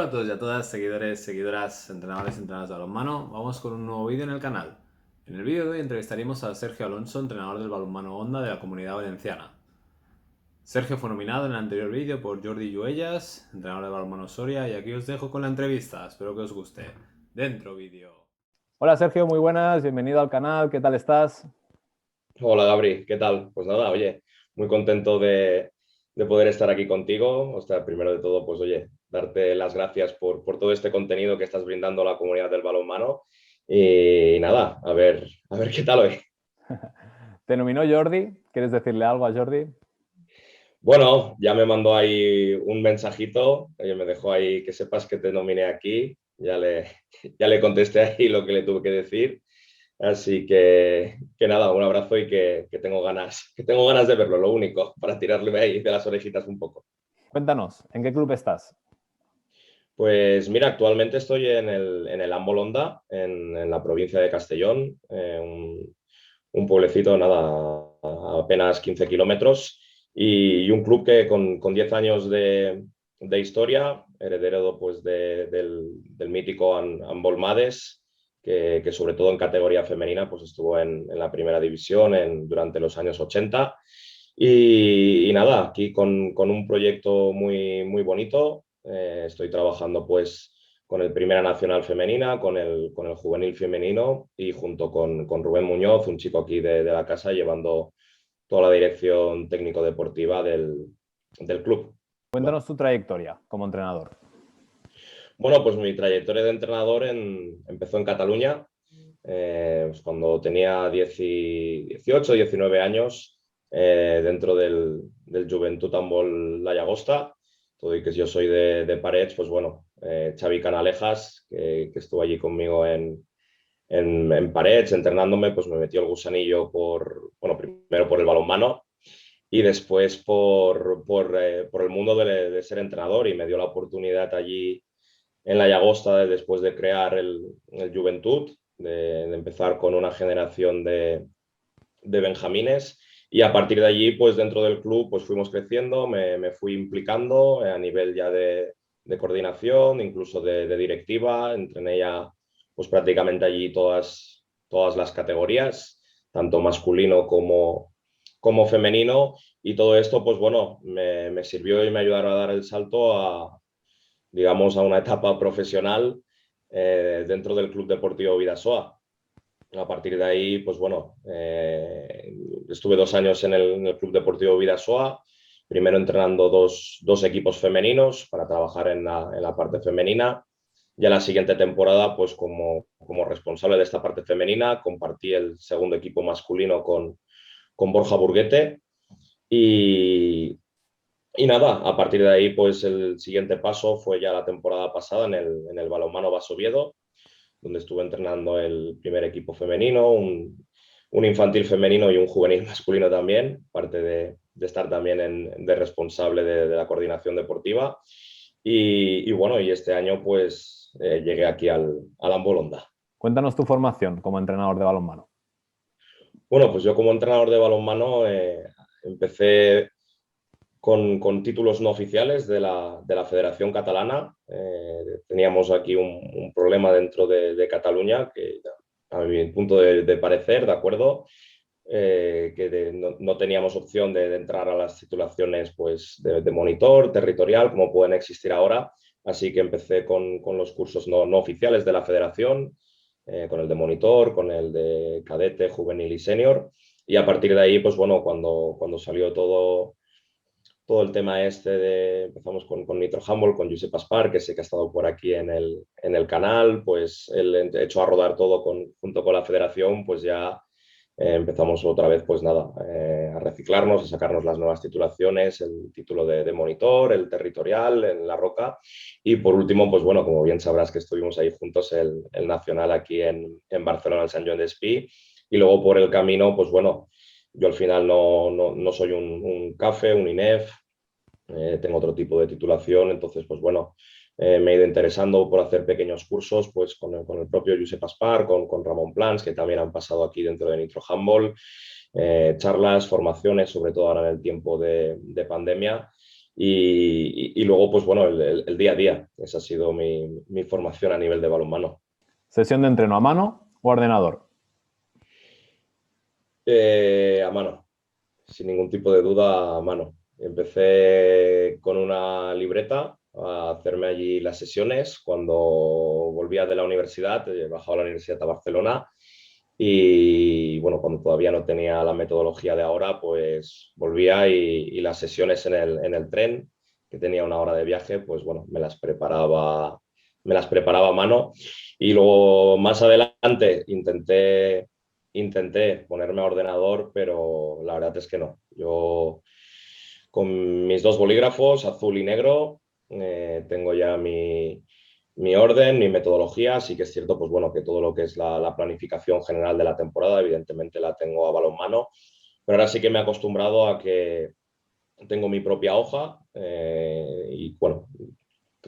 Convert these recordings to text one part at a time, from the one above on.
a todos y a todas, seguidores, seguidoras, entrenadores, entrenadoras de balonmano. Vamos con un nuevo vídeo en el canal. En el vídeo de hoy entrevistaremos a Sergio Alonso, entrenador del balonmano Onda de la Comunidad Valenciana. Sergio fue nominado en el anterior vídeo por Jordi Lluellas, entrenador de balonmano Soria, y aquí os dejo con la entrevista. Espero que os guste. Dentro vídeo. Hola Sergio, muy buenas, bienvenido al canal, ¿qué tal estás? Hola Gabri, ¿qué tal? Pues nada, oye, muy contento de poder estar aquí contigo. O sea, primero de todo, pues oye, darte las gracias por todo este contenido que estás brindando a la comunidad del balonmano. Y nada, a ver qué tal hoy. Te nominó Jordi, ¿quieres decirle algo a Jordi? Bueno, ya me mandó ahí un mensajito, oye, me dejó ahí que sepas que te nominé aquí. Ya le contesté ahí lo que le tuve que decir. Así que nada, un abrazo y que tengo ganas de verlo, lo único, para tirarle ahí de las orejitas un poco. Cuéntanos, ¿en qué club estás? Pues mira, actualmente estoy en el Ambol Onda, en la provincia de Castellón, un pueblecito, nada, a apenas 15 kilómetros, y un club que con 10 años de historia, heredero pues, del mítico Ambol Mades, que sobre todo en categoría femenina pues estuvo en la primera división durante los años 80. Y nada, aquí con un proyecto muy bonito. Estoy trabajando pues con el Primera Nacional Femenina, con el Juvenil Femenino y junto con Rubén Muñoz, un chico aquí de la casa, llevando toda la dirección técnico-deportiva del club. Cuéntanos tu trayectoria como entrenador. Bueno, pues mi trayectoria de entrenador empezó en Cataluña, pues cuando tenía 18, 19 años, dentro del Joventut Handbol La Llagosta. Todo y que yo soy de Parets, pues bueno, Xavi Canalejas, que estuvo allí conmigo en Parets, entrenándome, pues me metió el gusanillo bueno, primero por el balonmano y después por el mundo de ser entrenador, y me dio la oportunidad allí en la Llagosta, después de crear el Joventut, de empezar con una generación de benjamines, y a partir de allí, pues dentro del club, pues fuimos creciendo, me fui implicando a nivel ya de coordinación, incluso de directiva. Entrené ya pues prácticamente allí todas las categorías, tanto masculino como femenino, y todo esto pues bueno, me sirvió y me ayudaron a dar el salto digamos, a una etapa profesional dentro del Club Deportivo Vidasoa. A partir de ahí, pues bueno, estuve 2 años en el Club Deportivo Vidasoa, primero entrenando dos equipos femeninos para trabajar en la parte femenina. Y a la siguiente temporada, pues como responsable de esta parte femenina, compartí el segundo equipo masculino con Borja Burguete. Y nada, a partir de ahí, pues el siguiente paso fue ya la temporada pasada en el Balonmano Basoviedo, donde estuve entrenando el primer equipo femenino, un infantil femenino y un juvenil masculino también, parte de estar también de responsable de la coordinación deportiva. Y bueno, y este año pues llegué aquí al Ambolonda. Cuéntanos tu formación como entrenador de balonmano. Bueno, pues yo como entrenador de balonmano empecé con títulos no oficiales de la Federación Catalana. Teníamos aquí un problema dentro de Cataluña, que a mi punto de parecer, ¿de acuerdo? No teníamos opción de entrar a las titulaciones pues, de monitor territorial, como pueden existir ahora. Así que empecé con los cursos no oficiales de la federación, con el de monitor, con el de cadete, juvenil y senior. Y a partir de ahí, pues bueno, cuando salió todo el tema empezamos con Nitro Humble, con Josep Aspar, que sé que ha estado por aquí en el canal, pues él echó a rodar todo junto con la federación, pues ya empezamos otra vez, pues nada, a reciclarnos, a sacarnos las nuevas titulaciones, el título de monitor, el territorial en La Roca, y por último, pues bueno, como bien sabrás que estuvimos ahí juntos, el nacional aquí en Barcelona, en Sant Joan d'Espí, y luego por el camino, pues bueno, yo al final no soy un CAFE, un INEF, tengo otro tipo de titulación. Entonces, pues bueno, me he ido interesando por hacer pequeños cursos pues con el propio Josep Aspar, con Ramón Plans, que también han pasado aquí dentro de Nitro Handball, charlas, formaciones, sobre todo ahora en el tiempo de pandemia. y luego, pues bueno, el día a día. Esa ha sido mi formación a nivel de balonmano. ¿Sesión de entreno a mano o ordenador? A mano, sin ningún tipo de duda, a mano. Empecé con una libreta a hacerme allí las sesiones. Cuando volvía de la universidad, bajaba a la Universidad de Barcelona y bueno, cuando todavía no tenía la metodología de ahora, pues volvía y las sesiones en el tren, que tenía una hora de viaje, pues bueno, me las preparaba a mano. Y luego más adelante intenté ponerme a ordenador, pero la verdad es que no. Yo con mis dos bolígrafos, azul y negro, tengo ya mi orden, mi metodología. Sí que es cierto, pues bueno, que todo lo que es la planificación general de la temporada, evidentemente la tengo a balonmano, pero ahora sí que me he acostumbrado a que tengo mi propia hoja y bueno,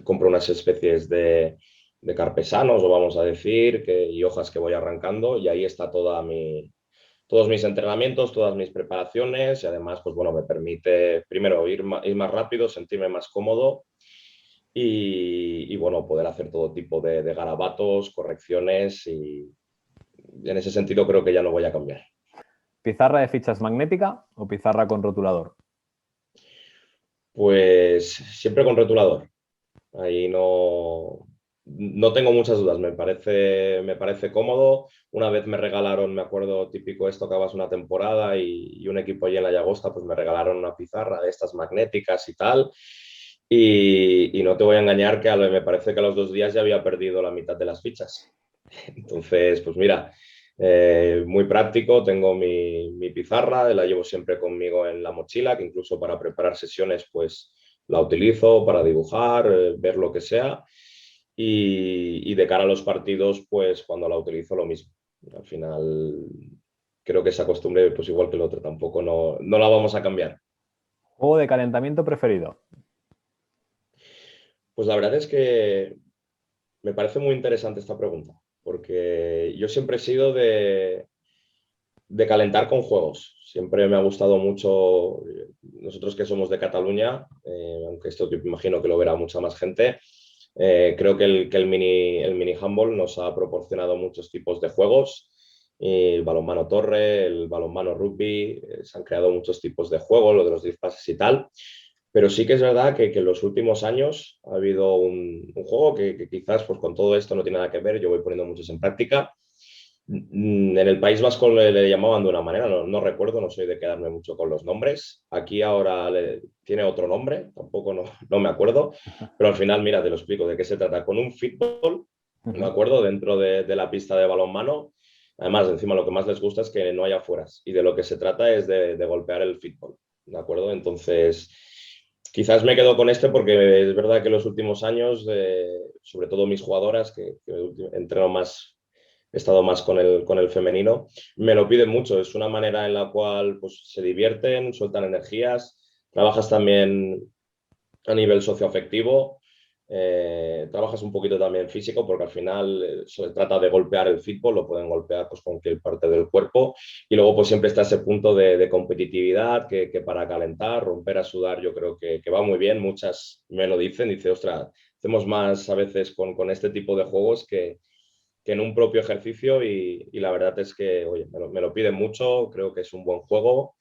compro unas especies de carpesanos, o vamos a decir, y hojas que voy arrancando, y ahí está todos mis entrenamientos, todas mis preparaciones, y además, pues bueno, me permite primero ir más rápido, sentirme más cómodo y bueno, poder hacer todo tipo de garabatos, correcciones, y en ese sentido creo que ya no voy a cambiar. ¿Pizarra de fichas magnética o pizarra con rotulador? Pues siempre con rotulador. Ahí no tengo muchas dudas, me parece cómodo. Una vez me regalaron, me acuerdo, típico esto, acabas una temporada y un equipo allí en la Llagosta, pues me regalaron una pizarra de estas magnéticas y tal. Y no te voy a engañar que me parece que a los 2 días ya había perdido la mitad de las fichas. Entonces, pues mira, muy práctico, tengo mi pizarra, la llevo siempre conmigo en la mochila, que incluso para preparar sesiones, pues la utilizo para dibujar, ver lo que sea. Y de cara a los partidos, pues cuando la utilizo lo mismo. Al final, creo que esa costumbre, pues igual que el otro, tampoco no la vamos a cambiar. ¿Juego de calentamiento preferido? Pues la verdad es que me parece muy interesante esta pregunta, porque yo siempre he sido de calentar con juegos. Siempre me ha gustado mucho, nosotros que somos de Cataluña, aunque esto yo imagino que lo verá mucha más gente, creo que el mini handball nos ha proporcionado muchos tipos de juegos. Y el balonmano torre, el balonmano rugby, se han creado muchos tipos de juegos, lo de los 10 pases y tal. Pero sí que es verdad que en los últimos años ha habido un juego que quizás pues, con todo esto no tiene nada que ver, yo voy poniendo muchos en práctica. En el País Vasco le llamaban de una manera, no recuerdo, no soy de quedarme mucho con los nombres. Aquí ahora tiene otro nombre, tampoco no me acuerdo, pero al final, mira, te lo explico de qué se trata. Con un fútbol, me acuerdo, dentro de la pista de balonmano. Además, encima lo que más les gusta es que no haya afueras y de lo que se trata es de golpear el fútbol, ¿de acuerdo? Entonces, quizás me quedo con este porque es verdad que en los últimos años, sobre todo mis jugadoras, que entreno más, he estado más con el femenino, me lo piden mucho. Es una manera en la cual pues, se divierten, sueltan energías, trabajas también a nivel socioafectivo, trabajas un poquito también físico, porque al final se trata de golpear el fútbol, lo pueden golpear pues, con cualquier parte del cuerpo, y luego pues siempre está ese punto de competitividad que para calentar, romper a sudar, yo creo que va muy bien. Muchas me lo dice, ostras, hacemos más a veces con este tipo de juegos que en un propio ejercicio y la verdad es que, oye, me lo piden mucho, creo que es un buen juego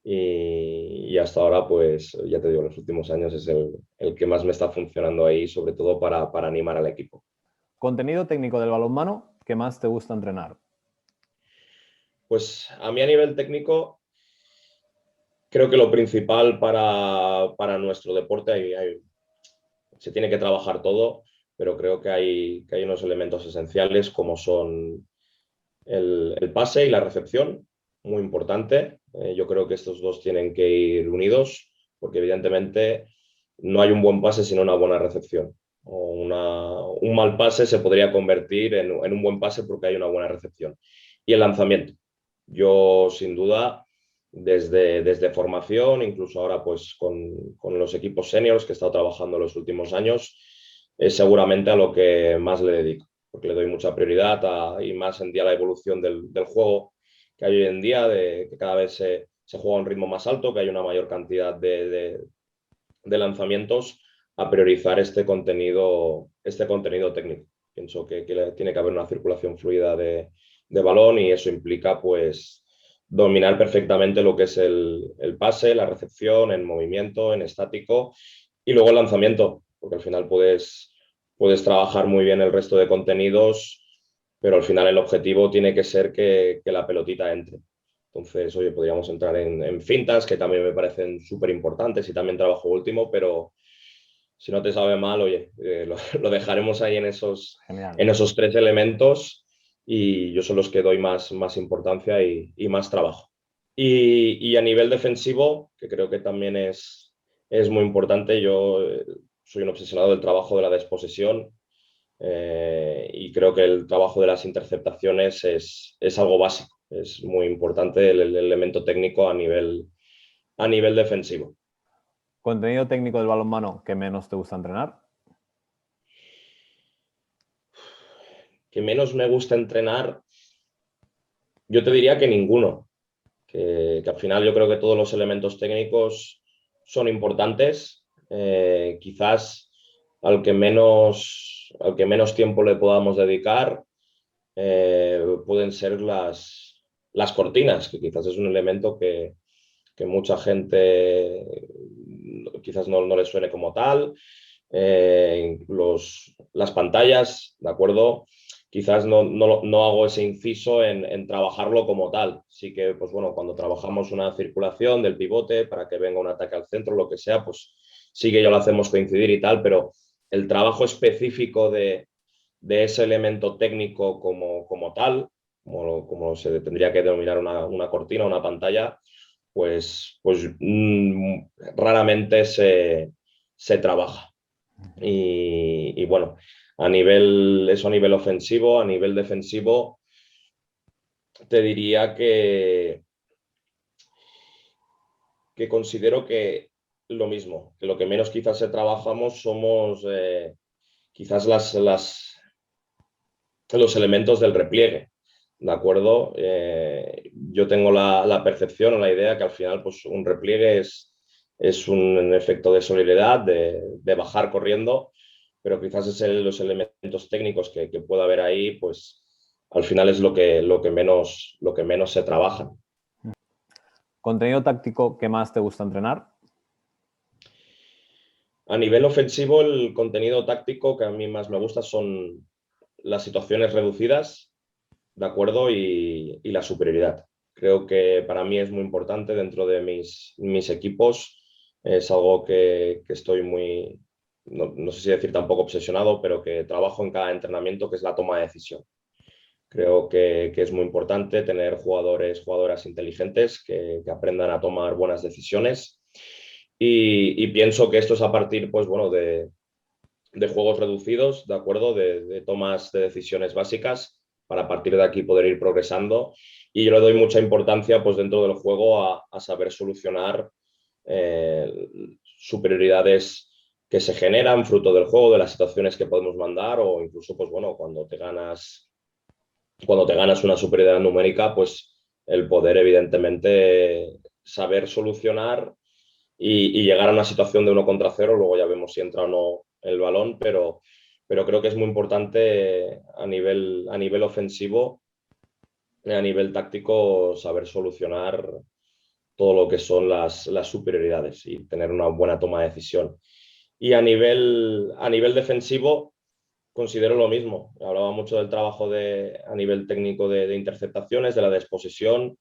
y hasta ahora, pues ya te digo, los últimos años es el que más me está funcionando ahí, sobre todo para animar al equipo. ¿Contenido técnico del balonmano que más te gusta entrenar? Pues a mí a nivel técnico, creo que lo principal para nuestro deporte, se tiene que trabajar todo, pero creo que hay unos elementos esenciales como son el pase y la recepción, muy importante. Yo creo que estos dos tienen que ir unidos, porque evidentemente no hay un buen pase sin una buena recepción. Un mal pase se podría convertir en un buen pase porque hay una buena recepción. Y el lanzamiento. Yo, sin duda, desde formación, incluso ahora pues con los equipos seniors que he estado trabajando los últimos años, es seguramente a lo que más le dedico, porque le doy mucha prioridad y más en día la evolución del juego que hay hoy en día, de que cada vez se juega a un ritmo más alto, que hay una mayor cantidad de lanzamientos a priorizar este contenido técnico. Pienso que tiene que haber una circulación fluida de balón y eso implica pues dominar perfectamente lo que es el pase, la recepción, en movimiento, en estático y luego el lanzamiento, porque al final puedes trabajar muy bien el resto de contenidos, pero al final el objetivo tiene que ser que la pelotita entre. Entonces, oye, podríamos entrar en fintas, que también me parecen súper importantes y también trabajo último, pero si no te sabe mal, oye, lo dejaremos ahí Genial. en esos tres elementos y yo son los que doy más importancia y más trabajo. Y a nivel defensivo, que creo que también es muy importante, yo soy un obsesionado del trabajo de la desposesión y creo que el trabajo de las interceptaciones es algo básico, es muy importante el elemento técnico a nivel defensivo. ¿Contenido técnico del balonmano que menos te gusta entrenar? Que menos me gusta entrenar, yo te diría que ninguno, que al final yo creo que todos los elementos técnicos son importantes, quizás al que menos tiempo le podamos dedicar pueden ser las cortinas, que quizás es un elemento que mucha gente quizás no le suene como tal. Las pantallas, ¿de acuerdo? Quizás no hago ese inciso en trabajarlo como tal. Sí que, pues bueno, cuando trabajamos una circulación del pivote para que venga un ataque al centro, lo que sea, pues sí que ya lo hacemos coincidir y tal, pero el trabajo específico de ese elemento técnico como tal, como se tendría que denominar una cortina, una pantalla, pues raramente se trabaja. Y bueno, a nivel ofensivo, a nivel defensivo, te diría que considero que lo mismo, que lo que menos quizás se trabajamos somos quizás los elementos del repliegue, ¿de acuerdo? Yo tengo la percepción o la idea que al final pues, un repliegue es un efecto de solidaridad, de bajar corriendo, pero quizás los elementos técnicos que pueda haber ahí, pues al final es lo que menos se trabaja. ¿Contenido táctico que más te gusta entrenar? A nivel ofensivo, el contenido táctico que a mí más me gusta son las situaciones reducidas, ¿de acuerdo? Y la superioridad. Creo que para mí es muy importante dentro de mis equipos. Es algo que estoy muy, no sé si decir tampoco obsesionado, pero que trabajo en cada entrenamiento, que es la toma de decisión. Creo que es muy importante tener jugadoras inteligentes que aprendan a tomar buenas decisiones. Y pienso que esto es a partir, pues bueno, de juegos reducidos, ¿de acuerdo? De tomas de decisiones básicas para a partir de aquí poder ir progresando. Y yo le doy mucha importancia pues dentro del juego a saber solucionar superioridades que se generan fruto del juego, de las situaciones que podemos mandar o incluso pues bueno, cuando te ganas una superioridad numérica, pues el poder evidentemente saber solucionar y llegar a una situación de 1 contra 0, luego ya vemos si entra o no el balón, pero creo que es muy importante a nivel ofensivo, a nivel táctico, saber solucionar todo lo que son las superioridades y tener una buena toma de decisión. Y a nivel defensivo, considero lo mismo. Hablaba mucho del trabajo a nivel técnico de interceptaciones, de la desposesión.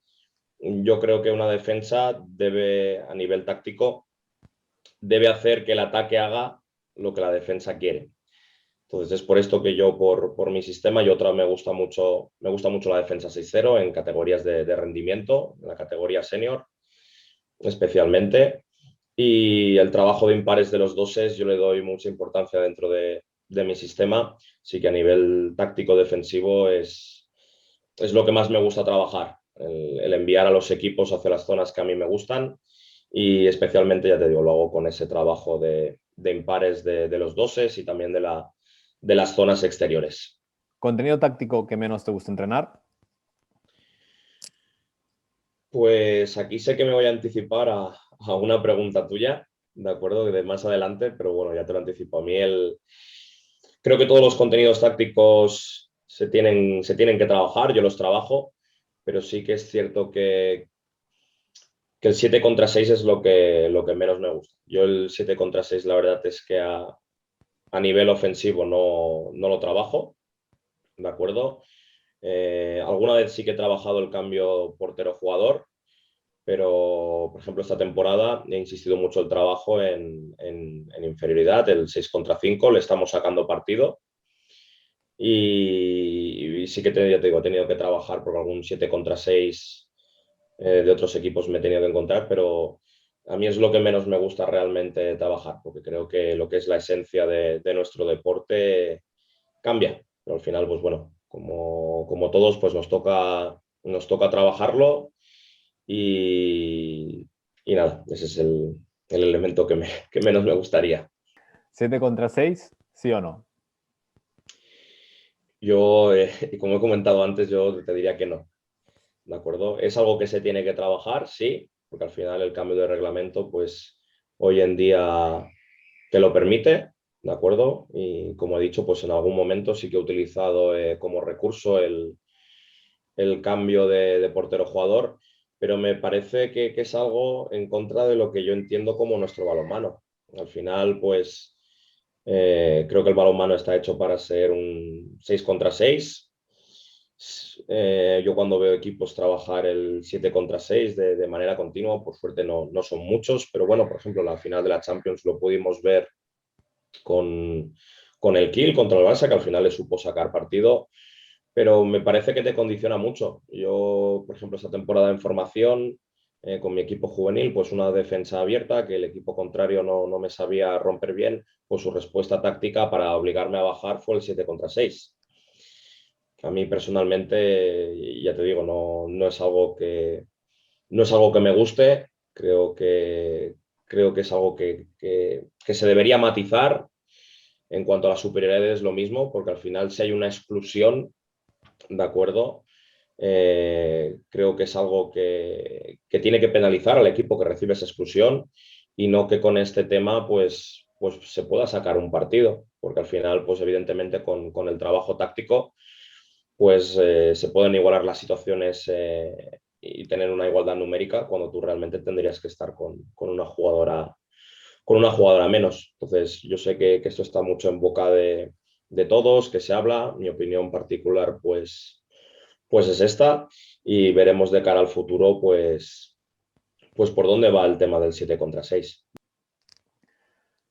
Yo creo que una defensa debe, a nivel táctico, debe hacer que el ataque haga lo que la defensa quiere. Entonces es por esto que yo, por mi sistema, y otra me gusta mucho la defensa 6-0 en categorías de rendimiento, en la categoría senior especialmente. Y el trabajo de impares de los doses yo le doy mucha importancia dentro de mi sistema. Sí que a nivel táctico defensivo es lo que más me gusta trabajar, el enviar a los equipos hacia las zonas que a mí me gustan y especialmente, ya te digo, lo hago con ese trabajo de impares de los doses y también de las zonas exteriores. ¿Contenido táctico que menos te gusta entrenar? Pues aquí sé que me voy a anticipar a una pregunta tuya de acuerdo, de más adelante, pero bueno, ya te lo anticipo. A mí creo que todos los contenidos tácticos se tienen que trabajar, yo los trabajo, pero sí que es cierto que el 7 contra 6 es lo que menos me gusta. Yo el 7 contra 6 la verdad es que a nivel ofensivo no lo trabajo, ¿de acuerdo? Alguna vez sí que he trabajado el cambio portero-jugador, pero por ejemplo esta temporada he insistido mucho el trabajo en inferioridad, el 6 contra 5, le estamos sacando partido y sí que ya te digo, he tenido que trabajar por algún 7 contra 6 de otros equipos me he tenido que encontrar, pero a mí es lo que menos me gusta realmente trabajar, porque creo que lo que es la esencia de nuestro deporte cambia. Pero al final, pues bueno, como todos, pues nos toca trabajarlo y, y nada, ese es el elemento que menos me gustaría. 7 contra 6, ¿sí o no? Yo, como he comentado antes, yo te diría que no, ¿de acuerdo? Es algo que se tiene que trabajar, sí, porque al final el cambio de reglamento, pues hoy en día te lo permite, ¿de acuerdo? Y como he dicho, pues en algún momento sí que he utilizado como recurso el cambio de portero-jugador, pero me parece que es algo en contra de lo que yo entiendo como nuestro balonmano. Al final, pues creo que el balonmano está hecho para ser un 6 contra 6. Yo cuando veo equipos trabajar el 7 contra 6 de manera continua, por suerte no son muchos, pero bueno, por ejemplo, la final de la Champions lo pudimos ver con, con el Kiel contra el Barça, que al final le supo sacar partido, pero me parece que te condiciona mucho. Yo, por ejemplo, esta temporada en formación con mi equipo juvenil, pues una defensa abierta que el equipo contrario no me sabía romper bien, pues su respuesta táctica para obligarme a bajar fue el 7 contra 6. A mí personalmente, ya te digo, no es algo que me guste, creo que es algo que se debería matizar. En cuanto a la superioridad es lo mismo, porque al final si hay una exclusión, ¿de acuerdo? Creo que es algo que tiene que penalizar al equipo que recibe esa exclusión y no que con este tema pues se pueda sacar un partido, porque al final pues evidentemente con el trabajo táctico pues se pueden igualar las situaciones y tener una igualdad numérica cuando tú realmente tendrías que estar con una jugadora menos. Entonces, yo sé que esto está mucho en boca de todos, que se habla. Mi opinión particular, pues es esta. Y veremos de cara al futuro, pues por dónde va el tema del 7 contra 6.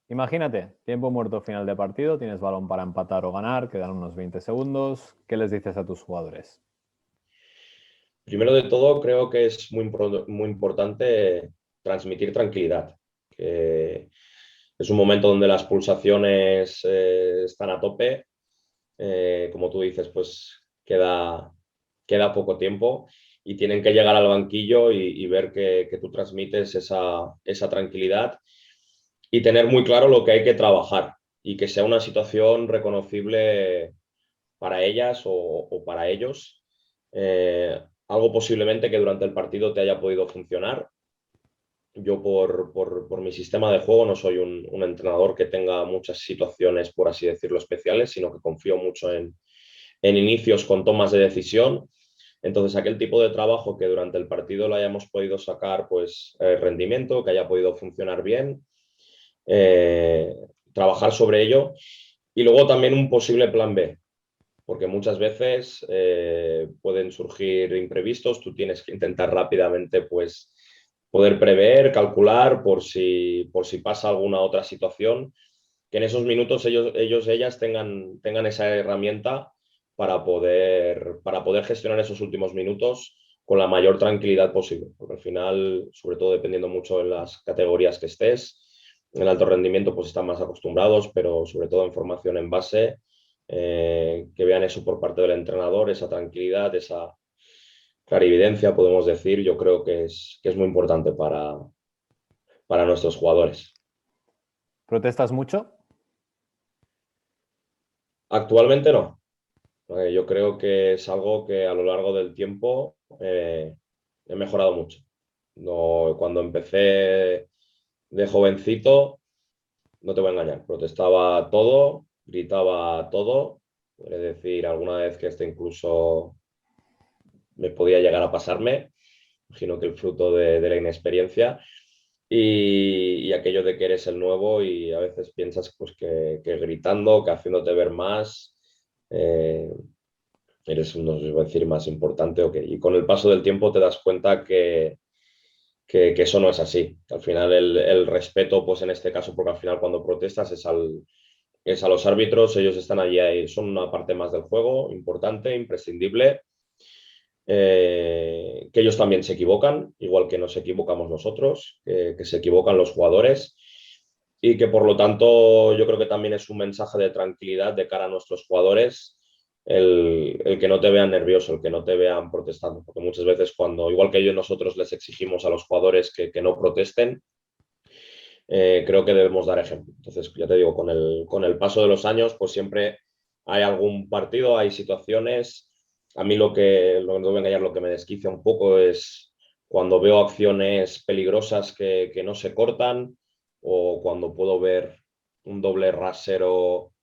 Imagínate, tiempo muerto final de partido, tienes balón para empatar o ganar, quedan unos 20 segundos. ¿Qué les dices a tus jugadores? Primero de todo, creo que es muy importante transmitir tranquilidad. Que es un momento donde las pulsaciones están a tope. Como tú dices, pues queda poco tiempo y tienen que llegar al banquillo y ver que tú transmites esa tranquilidad y tener muy claro lo que hay que trabajar y que sea una situación reconocible para ellas o para ellos. Algo posiblemente que durante el partido te haya podido funcionar. Yo por mi sistema de juego no soy un entrenador que tenga muchas situaciones, por así decirlo, especiales, sino que confío mucho en inicios con tomas de decisión. Entonces, aquel tipo de trabajo que durante el partido lo hayamos podido sacar, pues rendimiento, que haya podido funcionar bien, eh, trabajar sobre ello. Y luego también un posible plan B, porque muchas veces pueden surgir imprevistos, tú tienes que intentar rápidamente, pues, poder prever, calcular por si pasa alguna otra situación, que en esos minutos ellas tengan esa herramienta para poder gestionar esos últimos minutos con la mayor tranquilidad posible, porque al final, sobre todo dependiendo mucho de las categorías que estés, en alto rendimiento pues están más acostumbrados, pero sobre todo en formación en base, que vean eso por parte del entrenador, esa tranquilidad, esa clarividencia, podemos decir, yo creo que es muy importante para nuestros jugadores. ¿Protestas mucho? Actualmente no. Yo creo que es algo que a lo largo del tiempo he mejorado mucho. No, cuando empecé de jovencito, no te voy a engañar, protestaba todo, gritaba todo, es decir, alguna vez que este incluso me podía llegar a pasarme, imagino que el fruto de la inexperiencia y aquello de que eres el nuevo y a veces piensas pues que gritando, que haciéndote ver más, eh, eres, no sé si voy a decir, más importante o qué. Y con el paso del tiempo te das cuenta que eso no es así. Al final el respeto, pues en este caso, porque al final cuando protestas es a los árbitros, ellos están allí, ahí, son una parte más del juego, importante, imprescindible, que ellos también se equivocan, igual que nos equivocamos nosotros, que se equivocan los jugadores y que por lo tanto yo creo que también es un mensaje de tranquilidad de cara a nuestros jugadores el que no te vean nervioso, el que no te vean protestando, porque muchas veces cuando, igual que ellos nosotros les exigimos a los jugadores que no protesten, creo que debemos dar ejemplo. Entonces, ya te digo, con el paso de los años, pues siempre hay algún partido, hay situaciones. A mí lo que no voy a engañar, lo que me desquicia un poco es cuando veo acciones peligrosas que no se cortan o cuando puedo ver un doble rasero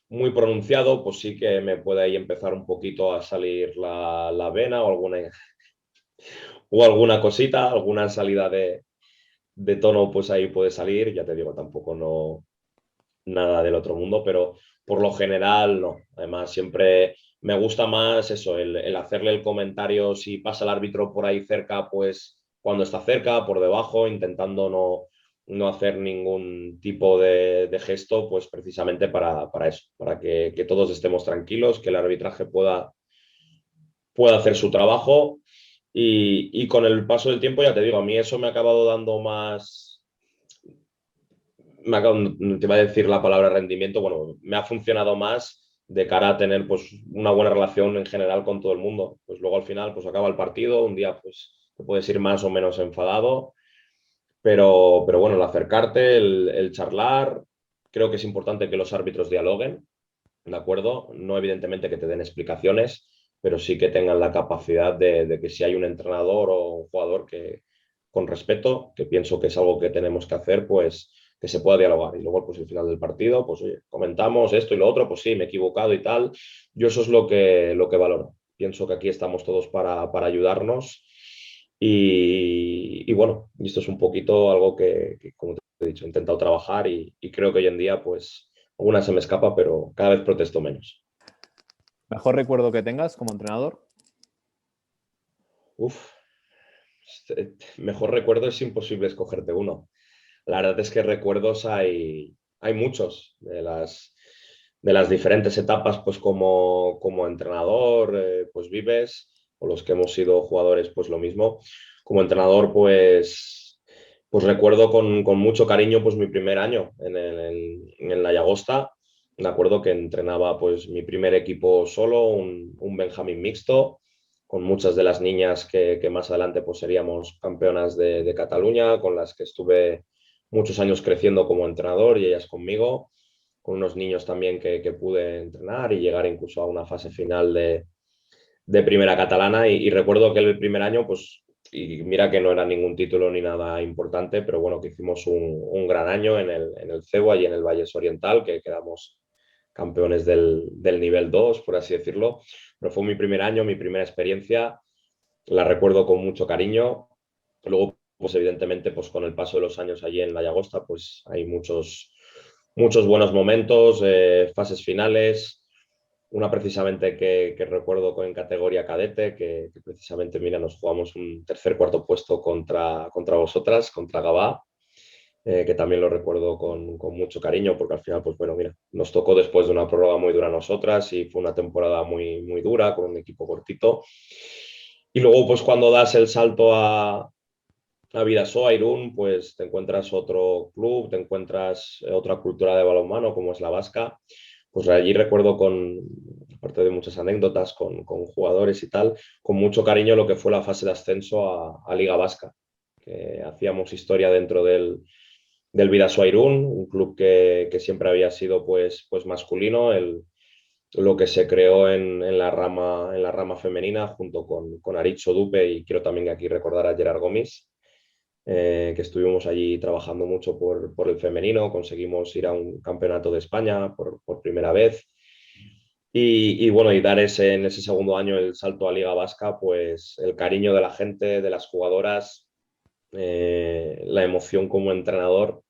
muy pronunciado, pues sí que me puede ahí empezar un poquito a salir la vena o alguna cosita, alguna salida de tono, pues ahí puede salir. Ya te digo, tampoco no nada del otro mundo, pero por lo general no. Además, siempre me gusta más eso, el hacerle el comentario si pasa el árbitro por ahí cerca, pues cuando está cerca, por debajo, intentando no hacer ningún tipo de gesto, pues precisamente para eso, para que todos estemos tranquilos, que el arbitraje pueda hacer su trabajo y con el paso del tiempo, ya te digo, a mí eso me ha acabado dando más, te iba a decir la palabra rendimiento, bueno, me ha funcionado más de cara a tener pues una buena relación en general con todo el mundo. Pues luego al final pues acaba el partido, un día pues te puedes ir más o menos enfadado, pero bueno, el acercarte, el charlar, creo que es importante que los árbitros dialoguen, ¿de acuerdo? No evidentemente que te den explicaciones, pero sí que tengan la capacidad de que si hay un entrenador o un jugador que con respeto, que pienso que es algo que tenemos que hacer, pues que se pueda dialogar. Y luego, pues al final del partido, pues oye, comentamos esto y lo otro, pues sí, me he equivocado y tal. Yo eso es lo que valoro. Pienso que aquí estamos todos para ayudarnos y bueno, y esto es un poquito algo que, como te he dicho, he intentado trabajar y creo que hoy en día, pues, alguna se me escapa, pero cada vez protesto menos. ¿Mejor recuerdo que tengas como entrenador? Uf, mejor recuerdo es imposible escogerte uno. La verdad es que recuerdos hay muchos de las diferentes etapas, pues como entrenador, pues vives, o los que hemos sido jugadores, pues lo mismo. Como entrenador, pues recuerdo con mucho cariño pues mi primer año en la Llagosta. Me acuerdo que entrenaba pues mi primer equipo solo, un Benjamín mixto, con muchas de las niñas que más adelante pues seríamos campeonas de Cataluña, con las que estuve muchos años creciendo como entrenador y ellas conmigo, con unos niños también que pude entrenar y llegar incluso a una fase final de primera catalana y recuerdo que el primer año, pues, y mira que no era ningún título ni nada importante, pero bueno, que hicimos un gran año en el Cebo y en el Valles Oriental, que quedamos campeones del nivel 2 por así decirlo, pero fue mi primer año, mi primera experiencia, la recuerdo con mucho cariño. Luego, pues evidentemente, pues con el paso de los años allí en la Llagosta, pues hay muchos buenos momentos, fases finales, una precisamente que recuerdo en categoría cadete, que precisamente, mira, nos jugamos un tercer, cuarto puesto contra vosotras, contra Gabá, que también lo recuerdo con mucho cariño, porque al final, pues bueno, mira, nos tocó después de una prórroga muy dura a nosotras y fue una temporada muy, muy dura, con un equipo cortito. Y luego, pues cuando das el salto a Vidasoa, a Irún, pues te encuentras otro club, te encuentras otra cultura de balonmano como es la vasca. Pues allí recuerdo aparte de muchas anécdotas con jugadores y tal, con mucho cariño lo que fue la fase de ascenso a Liga Vasca, que hacíamos historia dentro del Vidasoa Irún, un club que siempre había sido pues masculino, lo que se creó en la rama femenina junto con Aritz Dupe y quiero también aquí recordar a Gerard Gomis, que estuvimos allí trabajando mucho por el femenino, conseguimos ir a un campeonato de España por primera vez. Y bueno, y dar en ese segundo año el salto a Liga Vasca, pues el cariño de la gente, de las jugadoras, la emoción como entrenador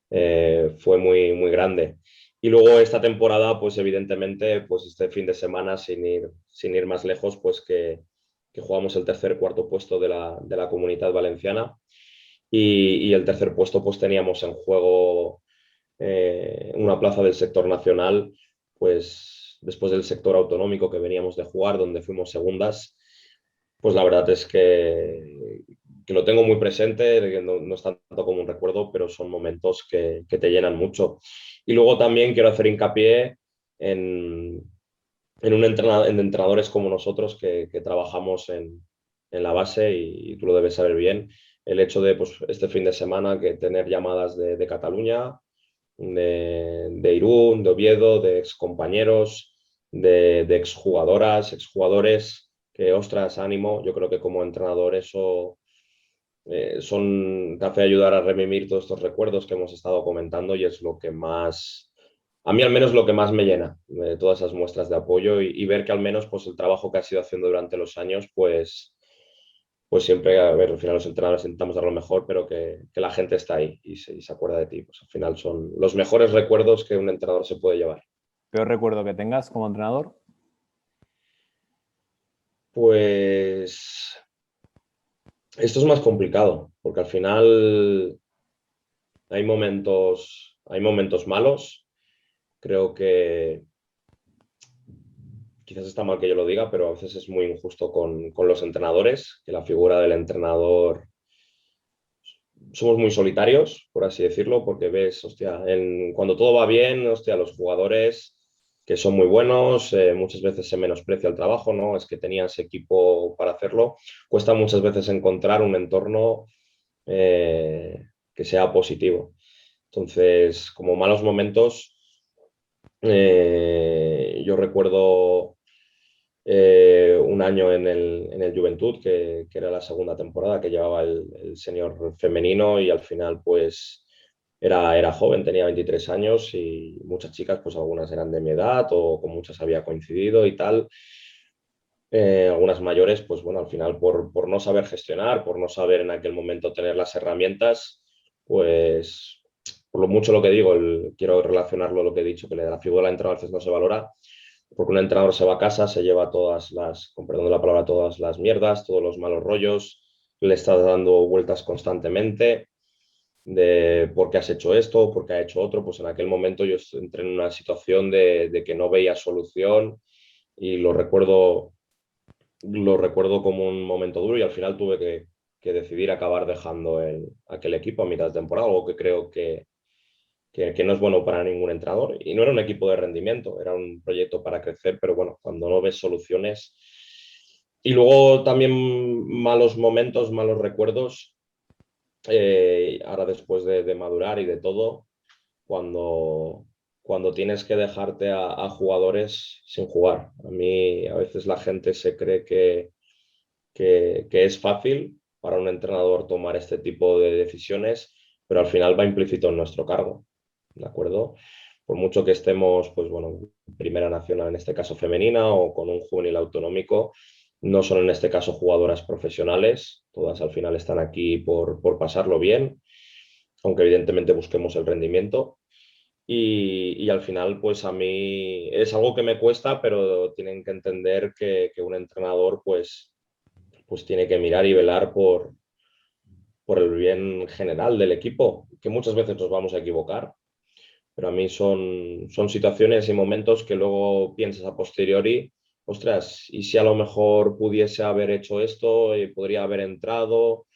fue muy, muy grande. Y luego esta temporada, pues evidentemente, pues este fin de semana, sin ir más lejos, pues que jugamos el tercer, cuarto puesto de la Comunidad Valenciana. Y el tercer puesto, pues teníamos en juego una plaza del sector nacional, pues después del sector autonómico que veníamos de jugar, donde fuimos segundas, pues la verdad es que lo tengo muy presente, que no es tanto como un recuerdo, pero son momentos que te llenan mucho. Y luego también quiero hacer hincapié en, en entrenadores como nosotros que trabajamos en la base y tú lo debes saber bien. El hecho de pues, este fin de semana que tener llamadas de Cataluña, de Irún, de Oviedo, de excompañeros, de exjugadoras, exjugadores, que ostras, ánimo. Yo creo que como entrenador eso te hace ayudar a remimir todos estos recuerdos que hemos estado comentando y es lo que más, a mí al menos lo que más me llena, todas esas muestras de apoyo y ver que al menos pues el trabajo que has ido haciendo durante los años, pues siempre, a ver, al final los entrenadores intentamos dar lo mejor, pero que la gente está ahí y se acuerda de ti. Pues al final son los mejores recuerdos que un entrenador se puede llevar. ¿Peor recuerdo que tengas como entrenador? Pues esto es más complicado, porque al final hay momentos malos. Creo que quizás está mal que yo lo diga, pero a veces es muy injusto con los entrenadores, que la figura del entrenador somos muy solitarios, por así decirlo, porque ves, hostia, cuando todo va bien, hostia, los jugadores que son muy buenos, muchas veces se menosprecia el trabajo, ¿no? Es que tenías equipo para hacerlo. Cuesta muchas veces encontrar un entorno que sea positivo. Entonces, como malos momentos, yo recuerdo un año en el Juventud, que era la segunda temporada que llevaba el senior femenino y al final pues era joven, tenía 23 años y muchas chicas, pues algunas eran de mi edad o con muchas había coincidido y tal. Algunas mayores, pues bueno, al final por no saber gestionar, por no saber en aquel momento tener las herramientas, pues por lo mucho lo que digo, quiero relacionarlo a lo que he dicho, que la figura de la entrada a veces no se valora, porque un entrenador se va a casa, se lleva con perdón de la palabra, todas las mierdas, todos los malos rollos, le estás dando vueltas constantemente de por qué has hecho esto, por qué ha hecho otro, pues en aquel momento yo entré en una situación de que no veía solución y lo recuerdo como un momento duro y al final tuve que decidir acabar dejando aquel equipo a mitad de temporada, algo que creo que no es bueno para ningún entrenador. Y no era un equipo de rendimiento, era un proyecto para crecer, pero bueno, cuando no ves soluciones. Y luego también malos momentos, malos recuerdos, ahora después de madurar y de todo, cuando, cuando tienes que dejarte a jugadores sin jugar. A mí a veces la gente se cree que es fácil para un entrenador tomar este tipo de decisiones, pero al final va implícito en nuestro cargo, ¿de acuerdo? Por mucho que estemos, pues bueno, primera nacional, en este caso femenina, o con un juvenil autonómico, no son en este caso jugadoras profesionales, todas al final están aquí por pasarlo bien, aunque evidentemente busquemos el rendimiento. Y al final, pues a mí es algo que me cuesta, pero tienen que entender que un entrenador, pues tiene que mirar y velar por el bien general del equipo, que muchas veces nos vamos a equivocar, pero a mí son situaciones y momentos que luego piensas a posteriori, ostras, y si a lo mejor pudiese haber hecho esto, podría haber entrado.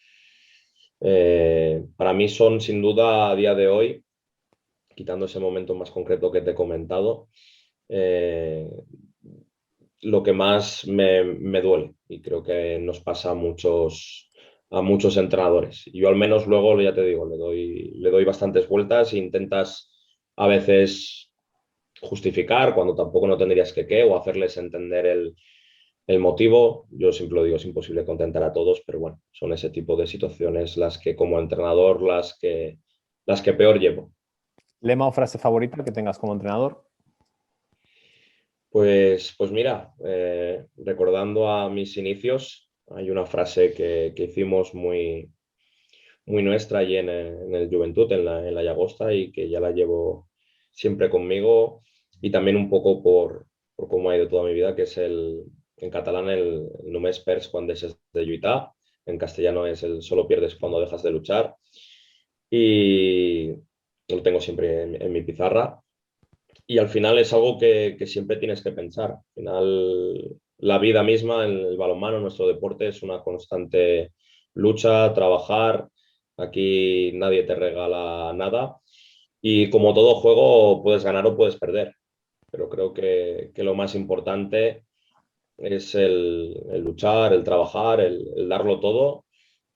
Para mí son sin duda a día de hoy, quitando ese momento más concreto que te he comentado, eh, lo que más me duele y creo que nos pasa a muchos entrenadores. Yo al menos luego, ya te digo, le doy bastantes vueltas e intentas a veces justificar cuando tampoco no tendrías que qué o hacerles entender el motivo. Yo siempre lo digo, es imposible contentar a todos, pero bueno, son ese tipo de situaciones las que como entrenador, las que peor llevo. ¿Lema o frase favorita que tengas como entrenador? Pues mira, recordando a mis inicios, hay una frase que hicimos muy nuestra allí en el Juventud, en la Llagosta, y que ya la llevo siempre conmigo, y también un poco por cómo ha ido toda mi vida, que es en catalán el només perds quan deixes de lluitar, en castellano es el solo pierdes cuando dejas de luchar, y lo tengo siempre en mi pizarra. Y al final es algo que siempre tienes que pensar. Al final, la vida misma, en el balonmano, nuestro deporte, es una constante lucha, trabajar. Aquí nadie te regala nada. Y como todo juego, puedes ganar o puedes perder. Pero creo que lo más importante es el luchar, el trabajar, el darlo todo,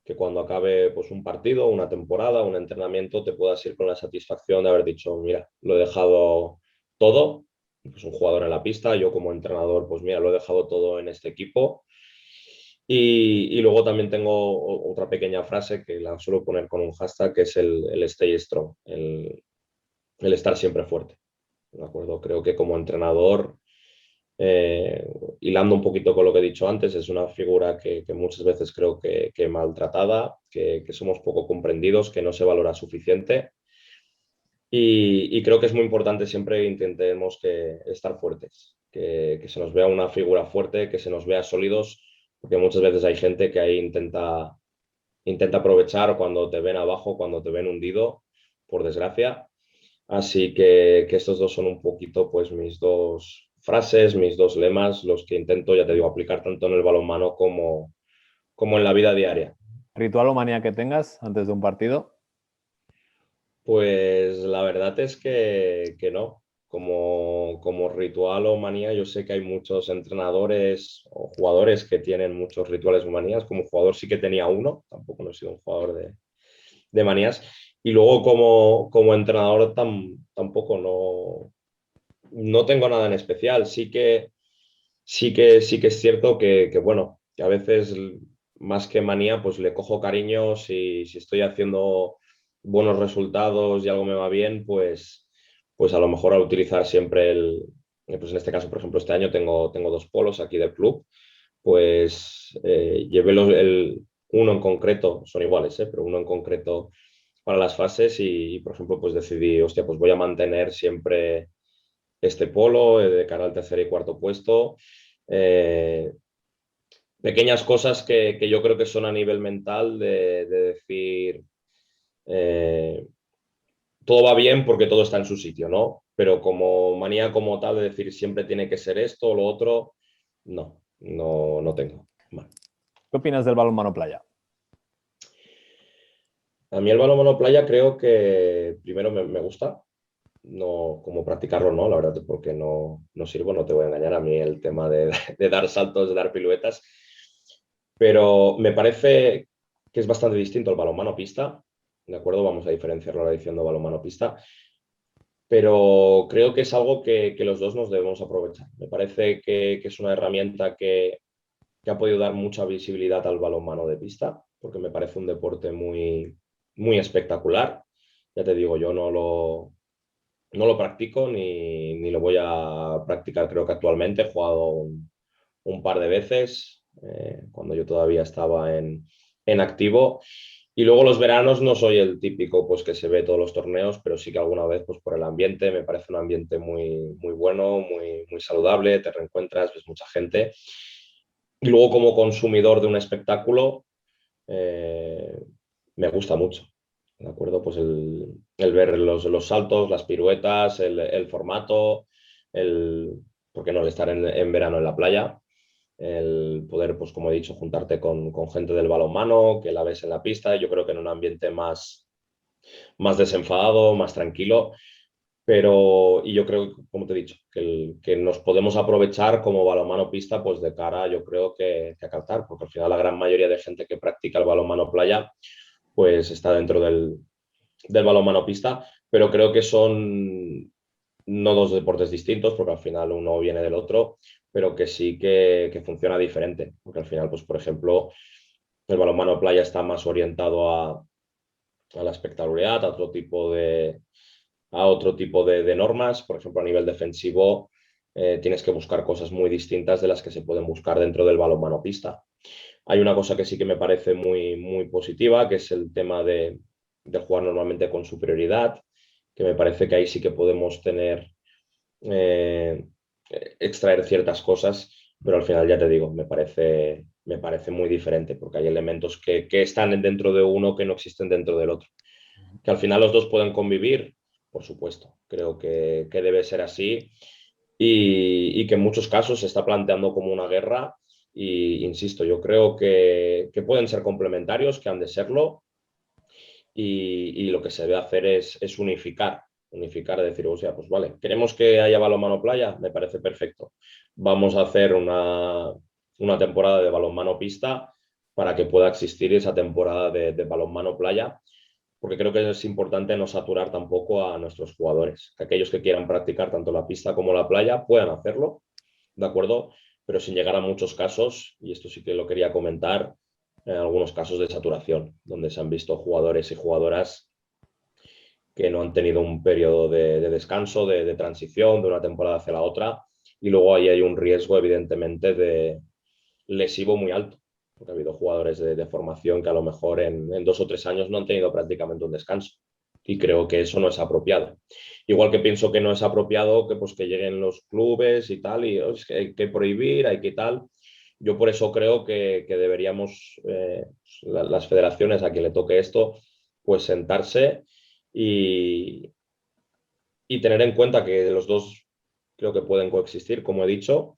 que cuando acabe pues, un partido, una temporada, un entrenamiento, te puedas ir con la satisfacción de haber dicho, mira, lo he dejado todo, pues un jugador en la pista, yo como entrenador, pues mira, lo he dejado todo en este equipo. Y luego también tengo otra pequeña frase que la suelo poner con un hashtag, que es el stay strong, el estar siempre fuerte. ¿De acuerdo? Creo que como entrenador, eh, hilando un poquito con lo que he dicho antes, es una figura que muchas veces creo que maltratada, que somos poco comprendidos, que no se valora suficiente. Y creo que es muy importante siempre intentemos que estar fuertes, que se nos vea una figura fuerte, que se nos vea sólidos, porque muchas veces hay gente que ahí intenta aprovechar cuando te ven abajo, cuando te ven hundido, por desgracia. Así que estos dos son un poquito pues mis dos frases, mis dos lemas, los que intento, ya te digo, aplicar tanto en el balonmano como en la vida diaria. ¿Ritual o manía que tengas antes de un partido? Pues la verdad es que no. Como ritual o manía, yo sé que hay muchos entrenadores o jugadores que tienen muchos rituales o manías. Como jugador sí que tenía uno, tampoco no he sido un jugador de manías. Y luego como entrenador tampoco no tengo nada en especial. Sí que es cierto bueno, que a veces más que manía, pues le cojo cariño si estoy haciendo buenos resultados y algo me va bien, pues a lo mejor al utilizar siempre pues en este caso, por ejemplo, este año tengo dos polos aquí del club, pues llevé uno en concreto, son iguales, pero uno en concreto para las fases y, por ejemplo, pues decidí, hostia, pues voy a mantener siempre este polo de cara al tercer y cuarto puesto. Eh, Pequeñas cosas que yo creo que son a nivel mental de decir, eh, todo va bien porque todo está en su sitio, ¿no? Pero como manía como tal de decir siempre tiene que ser esto o lo otro, no tengo. Vale. ¿Qué opinas del balonmano playa? A mí el balonmano playa creo que primero me gusta, no como practicarlo, no, la verdad, porque no sirvo, no te voy a engañar a mí el tema de dar saltos, de dar piruetas, pero me parece que es bastante distinto al balonmano pista, ¿de acuerdo? Vamos a diferenciarlo ahora diciendo balonmano pista, pero creo que es algo que los dos nos debemos aprovechar. Me parece que es una herramienta que ha podido dar mucha visibilidad al balonmano de pista, porque me parece un deporte muy espectacular. Ya te digo, yo no lo practico ni lo voy a practicar, creo que actualmente. He jugado un par de veces cuando yo todavía estaba en activo. Y luego los veranos no soy el típico pues, que se ve todos los torneos, pero sí que alguna vez pues, por el ambiente, me parece un ambiente muy bueno, muy saludable, te reencuentras, ves mucha gente. Y luego como consumidor de un espectáculo, eh, me gusta mucho. ¿De acuerdo? Pues el ver los saltos, las piruetas, el formato, ¿por qué no? El estar en verano en la playa, el poder, pues como he dicho, juntarte con gente del balonmano, que la ves en la pista, yo creo que en un ambiente más desenfadado, más tranquilo, pero y yo creo, como te he dicho, que nos podemos aprovechar como balonmano pista, pues de cara, yo creo que a captar, porque al final la gran mayoría de gente que practica el balonmano playa, pues está dentro del balonmano pista, pero creo que son no dos deportes distintos, porque al final uno viene del otro, pero que sí que funciona diferente, porque al final, pues por ejemplo, el balonmano playa está más orientado a la espectacularidad, a otro tipo de normas. Por ejemplo, a nivel defensivo, tienes que buscar cosas muy distintas de las que se pueden buscar dentro del balonmano pista. Hay una cosa que sí que me parece muy, muy positiva, que es el tema de jugar normalmente con superioridad, que me parece que ahí sí que podemos eh, extraer ciertas cosas, pero al final ya te digo, me parece muy diferente, porque hay elementos que están dentro de uno que no existen dentro del otro. Que al final los dos pueden convivir, por supuesto, creo que debe ser así y que en muchos casos se está planteando como una guerra y, insisto, yo creo que pueden ser complementarios, que han de serlo y lo que se debe hacer es unificar, decir, o sea, pues vale, queremos que haya balonmano playa, me parece perfecto. Vamos a hacer una temporada de balonmano pista para que pueda existir esa temporada de balonmano playa, porque creo que es importante no saturar tampoco a nuestros jugadores, que aquellos que quieran practicar tanto la pista como la playa puedan hacerlo, ¿de acuerdo? Pero sin llegar a muchos casos, y esto sí que lo quería comentar, algunos casos de saturación, donde se han visto jugadores y jugadoras que no han tenido un periodo de descanso, de transición de una temporada hacia la otra, y luego ahí hay un riesgo, evidentemente, de lesivo muy alto, porque ha habido jugadores de formación que a lo mejor en 2 o 3 años no han tenido prácticamente un descanso. Y creo que eso no es apropiado. Igual que pienso que no es apropiado que, pues, que lleguen los clubes y tal, y es que hay que prohibir, hay que tal. Yo por eso creo que deberíamos, las federaciones a quien le toque esto, pues sentarse y, y tener en cuenta que los dos creo que pueden coexistir, como he dicho,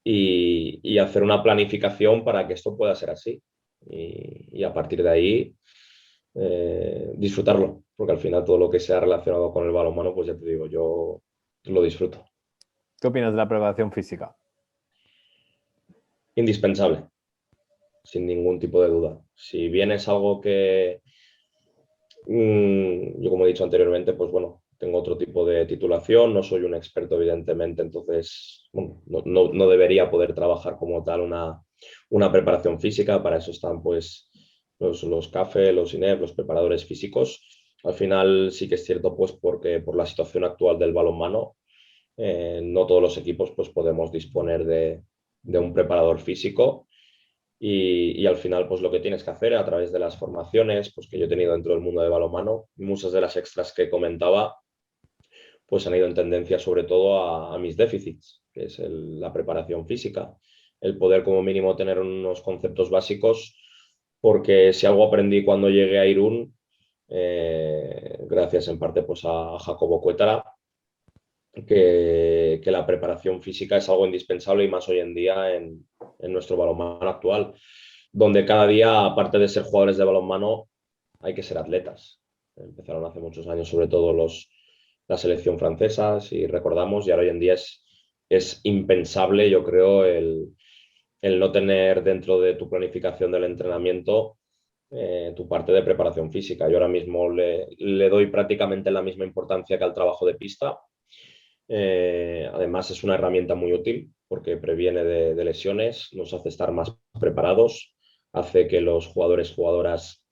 y hacer una planificación para que esto pueda ser así. Y a partir de ahí disfrutarlo, porque al final todo lo que sea relacionado con el balonmano, pues ya te digo, yo lo disfruto. ¿Qué opinas de la preparación física? Indispensable, sin ningún tipo de duda. Si bien es algo que yo, como he dicho anteriormente, pues bueno, tengo otro tipo de titulación, no soy un experto, evidentemente, entonces bueno, no debería poder trabajar como tal una preparación física. Para eso están pues los CAFE, los INEF, los preparadores físicos. Al final sí que es cierto, pues porque por la situación actual del balonmano, no todos los equipos pues podemos disponer de un preparador físico y al final, pues lo que tienes que hacer a través de las formaciones pues, que yo he tenido dentro del mundo de balonmano, muchas de las extras que comentaba, pues han ido en tendencia sobre todo a mis déficits, que es la preparación física, el poder como mínimo tener unos conceptos básicos, porque si algo aprendí cuando llegué a Irún, gracias en parte pues a Jacobo Cuétara, que la preparación física es algo indispensable y más hoy en día en nuestro balonmano actual, donde cada día, aparte de ser jugadores de balonmano, hay que ser atletas. Empezaron hace muchos años, sobre todo la selección francesa, si recordamos, y ahora hoy en día es impensable, yo creo, el no tener dentro de tu planificación del entrenamiento tu parte de preparación física. Yo ahora mismo le doy prácticamente la misma importancia que al trabajo de pista. Además, es una herramienta muy útil porque previene de lesiones, nos hace estar más preparados, hace que los jugadores, jugadoras,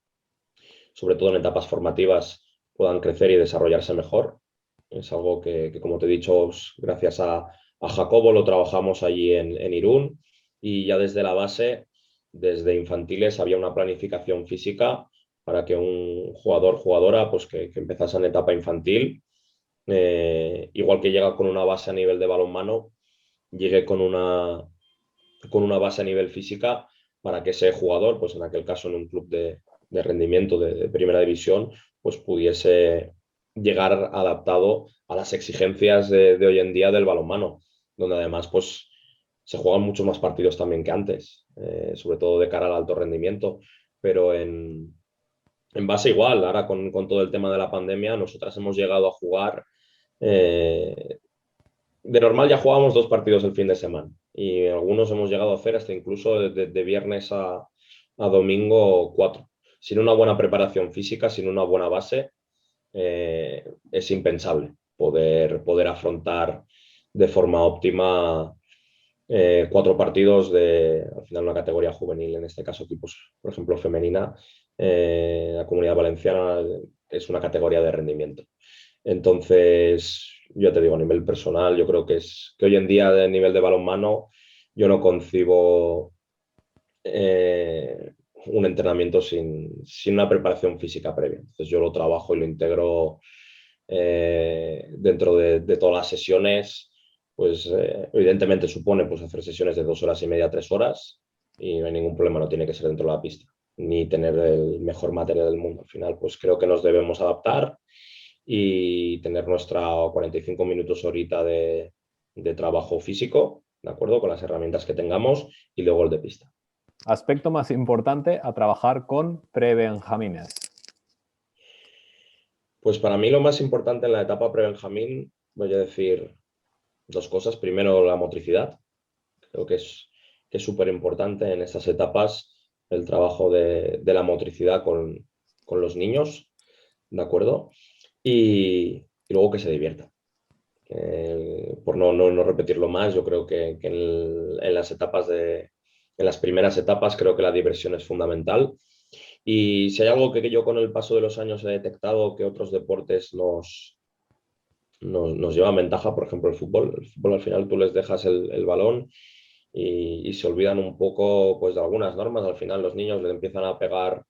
sobre todo en etapas formativas, puedan crecer y desarrollarse mejor. Es algo que, como te he dicho, gracias a Jacobo lo trabajamos allí en Irún y ya desde la base, desde infantiles, había una planificación física para que un jugador, jugadora, pues que empezase en etapa infantil, igual que llega con una base a nivel de balonmano, llegue con una base a nivel física para que ese jugador, pues en aquel caso en un club de rendimiento de primera división, pues pudiese llegar adaptado a las exigencias de hoy en día del balonmano, donde además pues se juegan muchos más partidos también que antes, sobre todo de cara al alto rendimiento, pero en base igual, ahora con todo el tema de la pandemia, nosotras hemos llegado a jugar eh, de normal ya jugábamos 2 partidos el fin de semana y algunos hemos llegado a hacer hasta incluso de viernes a domingo 4. Sin una buena preparación física, sin una buena base, es impensable poder afrontar de forma óptima 4 partidos de, al final, una categoría juvenil, en este caso equipos, por ejemplo, femenina. La Comunidad Valenciana es una categoría de rendimiento. Entonces, ya te digo, a nivel personal, yo creo que hoy en día, a nivel de balonmano, yo no concibo un entrenamiento sin una preparación física previa. Entonces, yo lo trabajo y lo integro dentro de todas las sesiones. Pues evidentemente supone pues, hacer sesiones de 2 horas y media, 3 horas, y no hay ningún problema, no tiene que ser dentro de la pista, ni tener el mejor material del mundo. Al final, pues creo que nos debemos adaptar y tener nuestra 45 minutos horita de trabajo físico, ¿de acuerdo? Con las herramientas que tengamos, y luego el de pista. Aspecto más importante a trabajar con prebenjamines. Pues para mí lo más importante en la etapa pre-Benjamín, voy a decir 2 cosas. Primero, la motricidad. Creo que es súper importante en estas etapas el trabajo de la motricidad con los niños, ¿de acuerdo? Y luego que se divierta. Por no repetirlo más, yo creo que en las etapas en las primeras etapas, creo que la diversión es fundamental. Y si hay algo que yo con el paso de los años he detectado que otros deportes nos llevan ventaja, por ejemplo, el fútbol. El fútbol, al final, tú les dejas el balón y se olvidan un poco, pues, de algunas normas. Al final los niños le empiezan a pegar,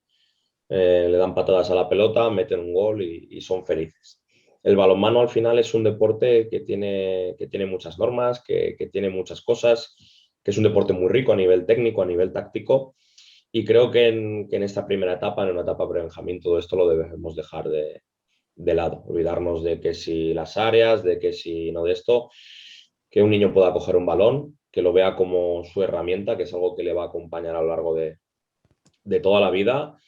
le dan patadas a la pelota, meten un gol y son felices. El balonmano, al final, es un deporte que tiene muchas normas, que tiene muchas cosas, que es un deporte muy rico a nivel técnico, a nivel táctico, y creo que en esta primera etapa, en una etapa pre-Benjamín, todo esto lo debemos dejar de lado, olvidarnos de que si las áreas, de que si no de esto, que un niño pueda coger un balón, que lo vea como su herramienta, que es algo que le va a acompañar a lo largo de toda la vida,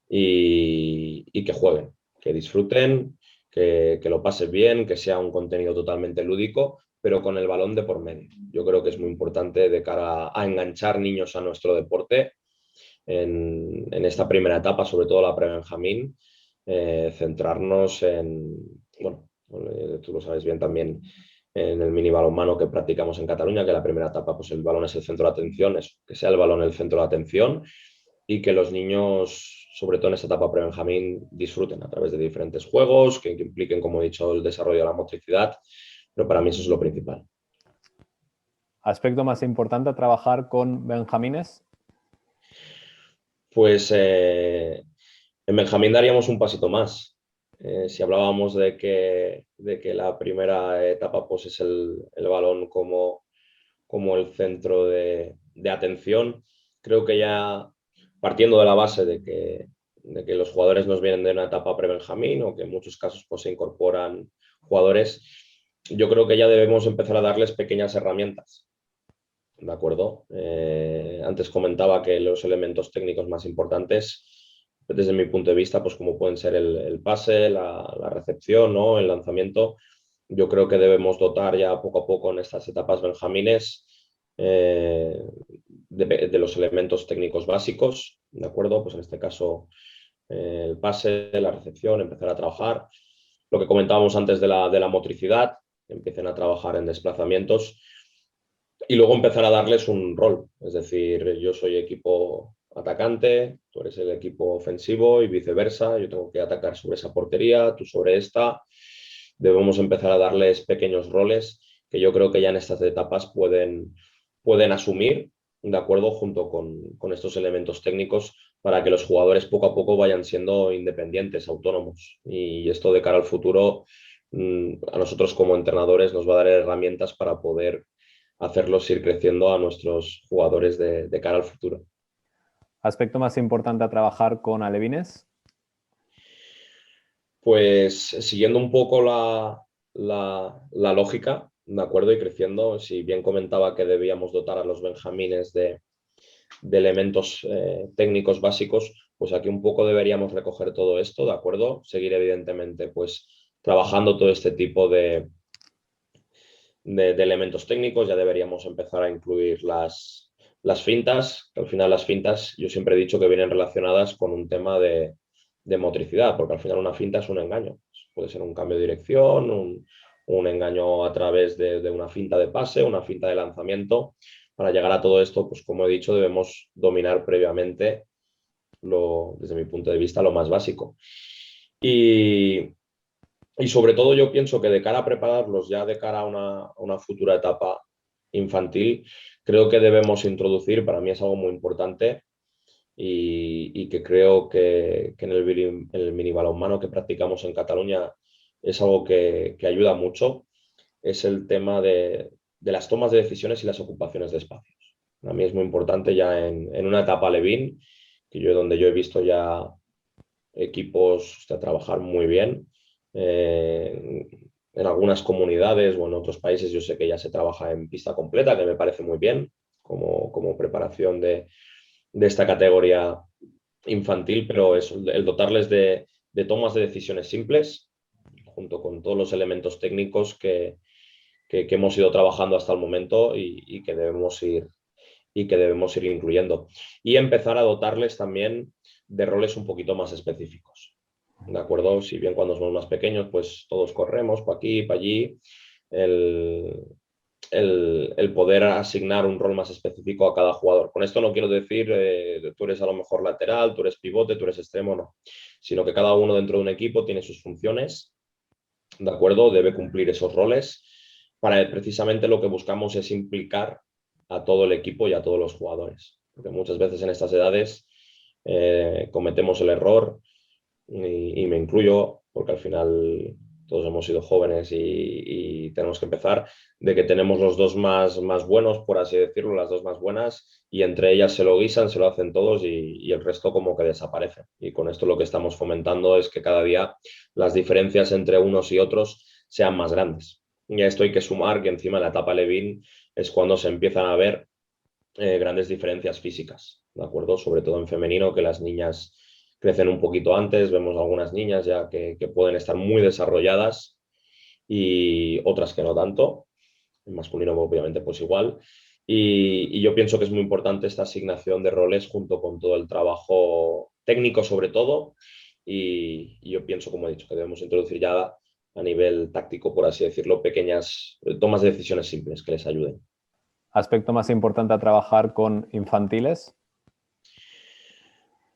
y que jueguen, que disfruten, que lo pasen bien, que sea un contenido totalmente lúdico, pero con el balón de por medio. Yo creo que es muy importante de cara a enganchar niños a nuestro deporte en esta primera etapa, sobre todo la pre-Benjamín, centrarnos bueno, tú lo sabes bien también, en el mini balonmano que practicamos en Cataluña, que la primera etapa, pues el balón es el centro de atención, que sea el balón el centro de atención, y que los niños, sobre todo en esta etapa pre-Benjamín, disfruten a través de diferentes juegos que impliquen, como he dicho, el desarrollo de la motricidad, pero para mí eso es lo principal. Aspecto más importante a trabajar con benjamines. Pues en Benjamín daríamos un pasito más. Si hablábamos de que la primera etapa, pues, es el balón como el centro de atención, creo que ya partiendo de la base de que los jugadores nos vienen de una etapa pre-Benjamín, o que en muchos casos, pues, se incorporan jugadores, yo creo que ya debemos empezar a darles pequeñas herramientas. ¿De acuerdo? Antes comentaba que los elementos técnicos más importantes, desde mi punto de vista, pues como pueden ser el pase, la recepción, ¿no? El lanzamiento, yo creo que debemos dotar ya poco a poco en estas etapas benjamines, de los elementos técnicos básicos, ¿de acuerdo? Pues en este caso, el pase, la recepción, empezar a trabajar. Lo que comentábamos antes de la motricidad, empiecen a trabajar en desplazamientos, y luego empezar a darles un rol. Es decir, yo soy equipo atacante, tú eres el equipo ofensivo, y viceversa. Yo tengo que atacar sobre esa portería, tú sobre esta. Debemos empezar a darles pequeños roles que yo creo que ya en estas etapas pueden asumir, ¿de acuerdo? Junto con estos elementos técnicos, para que los jugadores poco a poco vayan siendo independientes, autónomos. Y esto, de cara al futuro, a nosotros como entrenadores nos va a dar herramientas para poder hacerlos ir creciendo a nuestros jugadores de cara al futuro. Aspecto más importante a trabajar con alevines. Pues siguiendo un poco la lógica, ¿de acuerdo? Y creciendo, si bien comentaba que debíamos dotar a los benjamines de elementos técnicos básicos, pues aquí un poco deberíamos recoger todo esto, ¿de acuerdo? Seguir, evidentemente, pues trabajando todo este tipo de elementos técnicos. Ya deberíamos empezar a incluir las fintas, que al final las fintas, yo siempre he dicho que vienen relacionadas con un tema de motricidad, porque al final una finta es un engaño. Puede ser un cambio de dirección, un engaño a través de una finta de pase, una finta de lanzamiento. para llegar a todo esto, pues como he dicho, debemos dominar previamente, desde mi punto de vista, lo más básico. Y sobre todo yo pienso que de cara a prepararlos ya de cara a una futura etapa infantil, creo que debemos introducir, para mí es algo muy importante y que creo que en el mini balonmano que practicamos en Cataluña es algo que ayuda mucho, es el tema de las tomas de decisiones y las ocupaciones de espacios. Para mí es muy importante ya en una etapa Levín, donde yo he visto ya equipos trabajar muy bien. En algunas comunidades o en otros países yo sé que ya se trabaja en pista completa, que me parece muy bien como preparación de esta categoría infantil, pero es el dotarles de tomas de decisiones simples, junto con todos los elementos técnicos que hemos ido trabajando hasta el momento y que debemos ir incluyendo. Y empezar a dotarles también de roles un poquito más específicos. ¿De acuerdo? Si bien cuando somos más pequeños, pues todos corremos para aquí, para allí, el poder asignar un rol más específico a cada jugador. Con esto no quiero decir tú eres a lo mejor lateral, tú eres pivote, tú eres extremo, no. Sino que cada uno dentro de un equipo tiene sus funciones, ¿de acuerdo? Debe cumplir esos roles. Para precisamente lo que buscamos es implicar a todo el equipo y a todos los jugadores. Porque muchas veces en estas edades cometemos el error, y me incluyo, porque al final todos hemos sido jóvenes y tenemos que empezar, de que tenemos los dos más buenos, por así decirlo, las dos más buenas, y entre ellas se lo guisan, se lo hacen todos y el resto como que desaparece. Y con esto lo que estamos fomentando es que cada día las diferencias entre unos y otros sean más grandes. Y a esto hay que sumar que encima en la etapa Levín es cuando se empiezan a ver grandes diferencias físicas, ¿de acuerdo? Sobre todo en femenino, que las niñas crecen un poquito antes, vemos algunas niñas ya que pueden estar muy desarrolladas y otras que no tanto, en masculino obviamente pues igual, y yo pienso que es muy importante esta asignación de roles junto con todo el trabajo técnico sobre todo, y yo pienso, como he dicho, que debemos introducir ya a nivel táctico, por así decirlo, pequeñas tomas de decisiones simples que les ayuden. ¿Aspecto más importante a trabajar con infantiles?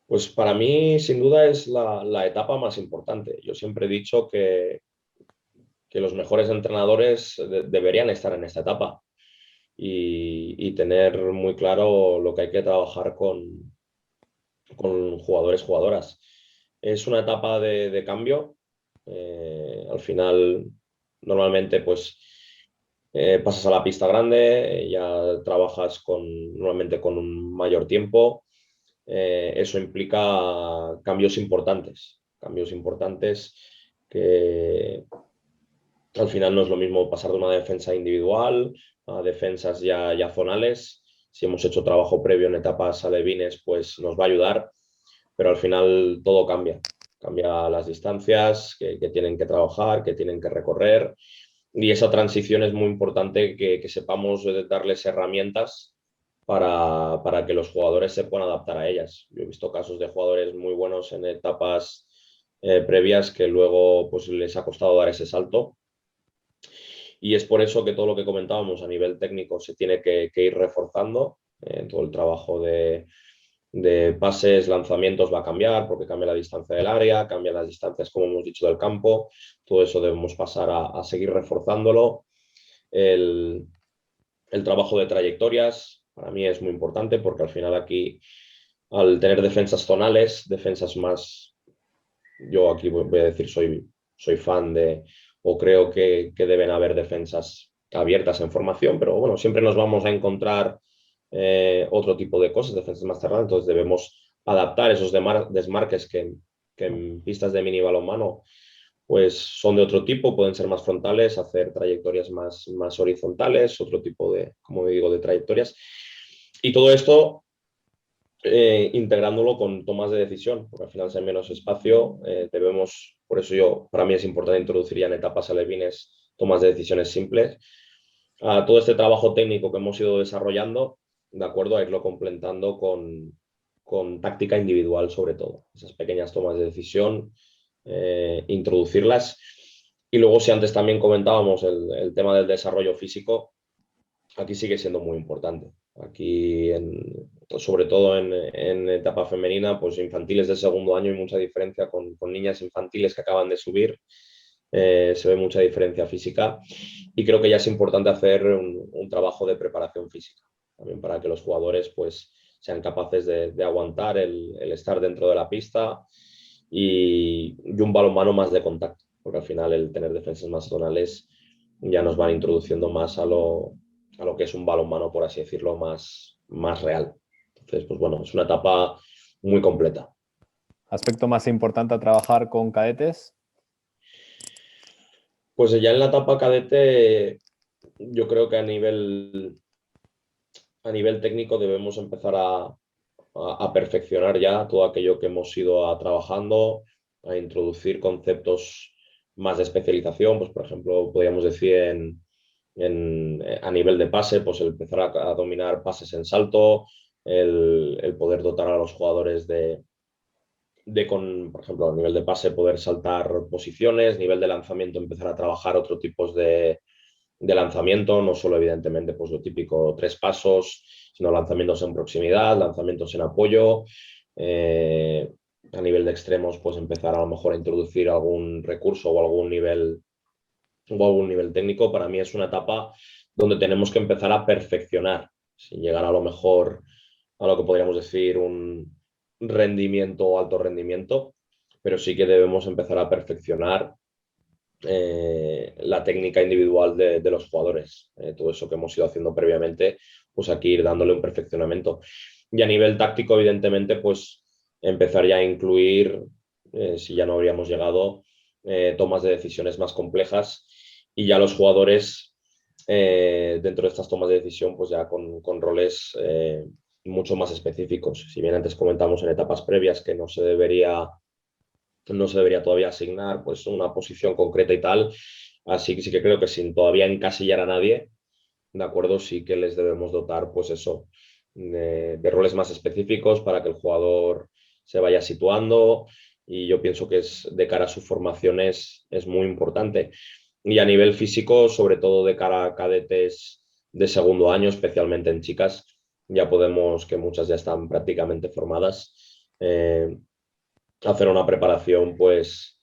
Pues para mí, sin duda, es la etapa más importante. Yo siempre he dicho que los mejores entrenadores deberían estar en esta etapa y tener muy claro lo que hay que trabajar con jugadores, jugadoras. Es una etapa de cambio. Al final, normalmente, pues pasas a la pista grande, ya trabajas normalmente con un mayor tiempo. Eso implica cambios importantes que al final no es lo mismo pasar de una defensa individual a defensas ya zonales. Si hemos hecho trabajo previo en etapas alevines, pues nos va a ayudar, pero al final todo cambia. Cambia las distancias que tienen que trabajar, que tienen que recorrer, y esa transición es muy importante que sepamos darles herramientas para que los jugadores se puedan adaptar a ellas. Yo he visto casos de jugadores muy buenos en etapas previas que luego pues, les ha costado dar ese salto. Y es por eso que todo lo que comentábamos a nivel técnico se tiene que ir reforzando. Todo el trabajo de pases, lanzamientos va a cambiar porque cambia la distancia del área, cambia las distancias, como hemos dicho, del campo. Todo eso debemos pasar a seguir reforzándolo. El trabajo de trayectorias para mí es muy importante porque al final aquí, al tener defensas zonales, defensas más, yo aquí voy a decir, soy fan o creo que deben haber defensas abiertas en formación, pero bueno, siempre nos vamos a encontrar otro tipo de cosas, defensas más cerradas, entonces debemos adaptar esos desmarques que en pistas de mini balonmano pues son de otro tipo, pueden ser más frontales, hacer trayectorias más horizontales, otro tipo de, como digo, de trayectorias. Y todo esto integrándolo con tomas de decisión, porque al final si hay menos espacio, por eso para mí es importante introducir ya en etapas alevines tomas de decisiones simples. Todo este trabajo técnico que hemos ido desarrollando, de acuerdo, a irlo complementando con táctica individual sobre todo, esas pequeñas tomas de decisión, introducirlas. Y luego si antes también comentábamos el tema del desarrollo físico, aquí sigue siendo muy importante. Aquí, sobre todo en etapa femenina, pues infantiles de segundo año hay mucha diferencia con niñas infantiles que acaban de subir. Se ve mucha diferencia física y creo que ya es importante hacer un trabajo de preparación física, también para que los jugadores pues, sean capaces de aguantar el estar dentro de la pista y un balonmano más de contacto, porque al final el tener defensas más zonales ya nos van introduciendo más a lo que es un balonmano, por así decirlo, más real. Entonces, pues bueno, es una etapa muy completa. ¿Aspecto más importante a trabajar con cadetes? Pues ya en la etapa cadete, yo creo que a nivel técnico debemos empezar a perfeccionar ya todo aquello que hemos ido trabajando, a introducir conceptos más de especialización, pues por ejemplo, podríamos decir a nivel de pase, pues el empezar a dominar pases en salto, el poder dotar a los jugadores por ejemplo, a nivel de pase, poder saltar posiciones, nivel de lanzamiento, empezar a trabajar otro tipos de lanzamiento, no solo evidentemente pues lo típico 3 pasos, sino lanzamientos en proximidad, lanzamientos en apoyo. Eh, a nivel de extremos, pues empezar a lo mejor a introducir algún recurso o algún nivel técnico. Para mí es una etapa donde tenemos que empezar a perfeccionar, sin llegar a lo mejor a lo que podríamos decir un rendimiento o alto rendimiento, pero sí que debemos empezar a perfeccionar la técnica individual de los jugadores. Todo eso que hemos ido haciendo previamente, pues aquí ir dándole un perfeccionamiento. Y a nivel táctico, evidentemente, pues empezar ya a incluir, si ya no habríamos llegado, tomas de decisiones más complejas y ya los jugadores dentro de estas tomas de decisión, pues ya con roles mucho más específicos. Si bien antes comentamos en etapas previas que no se debería todavía asignar pues una posición concreta y tal. Así que sí que creo que sin todavía encasillar a nadie, ¿de acuerdo? Sí que les debemos dotar pues eso, de roles más específicos para que el jugador se vaya situando y yo pienso que de cara a su formación es muy importante. Y a nivel físico, sobre todo de cara a cadetes de segundo año, especialmente en chicas, ya podemos, que muchas ya están prácticamente formadas, hacer una preparación pues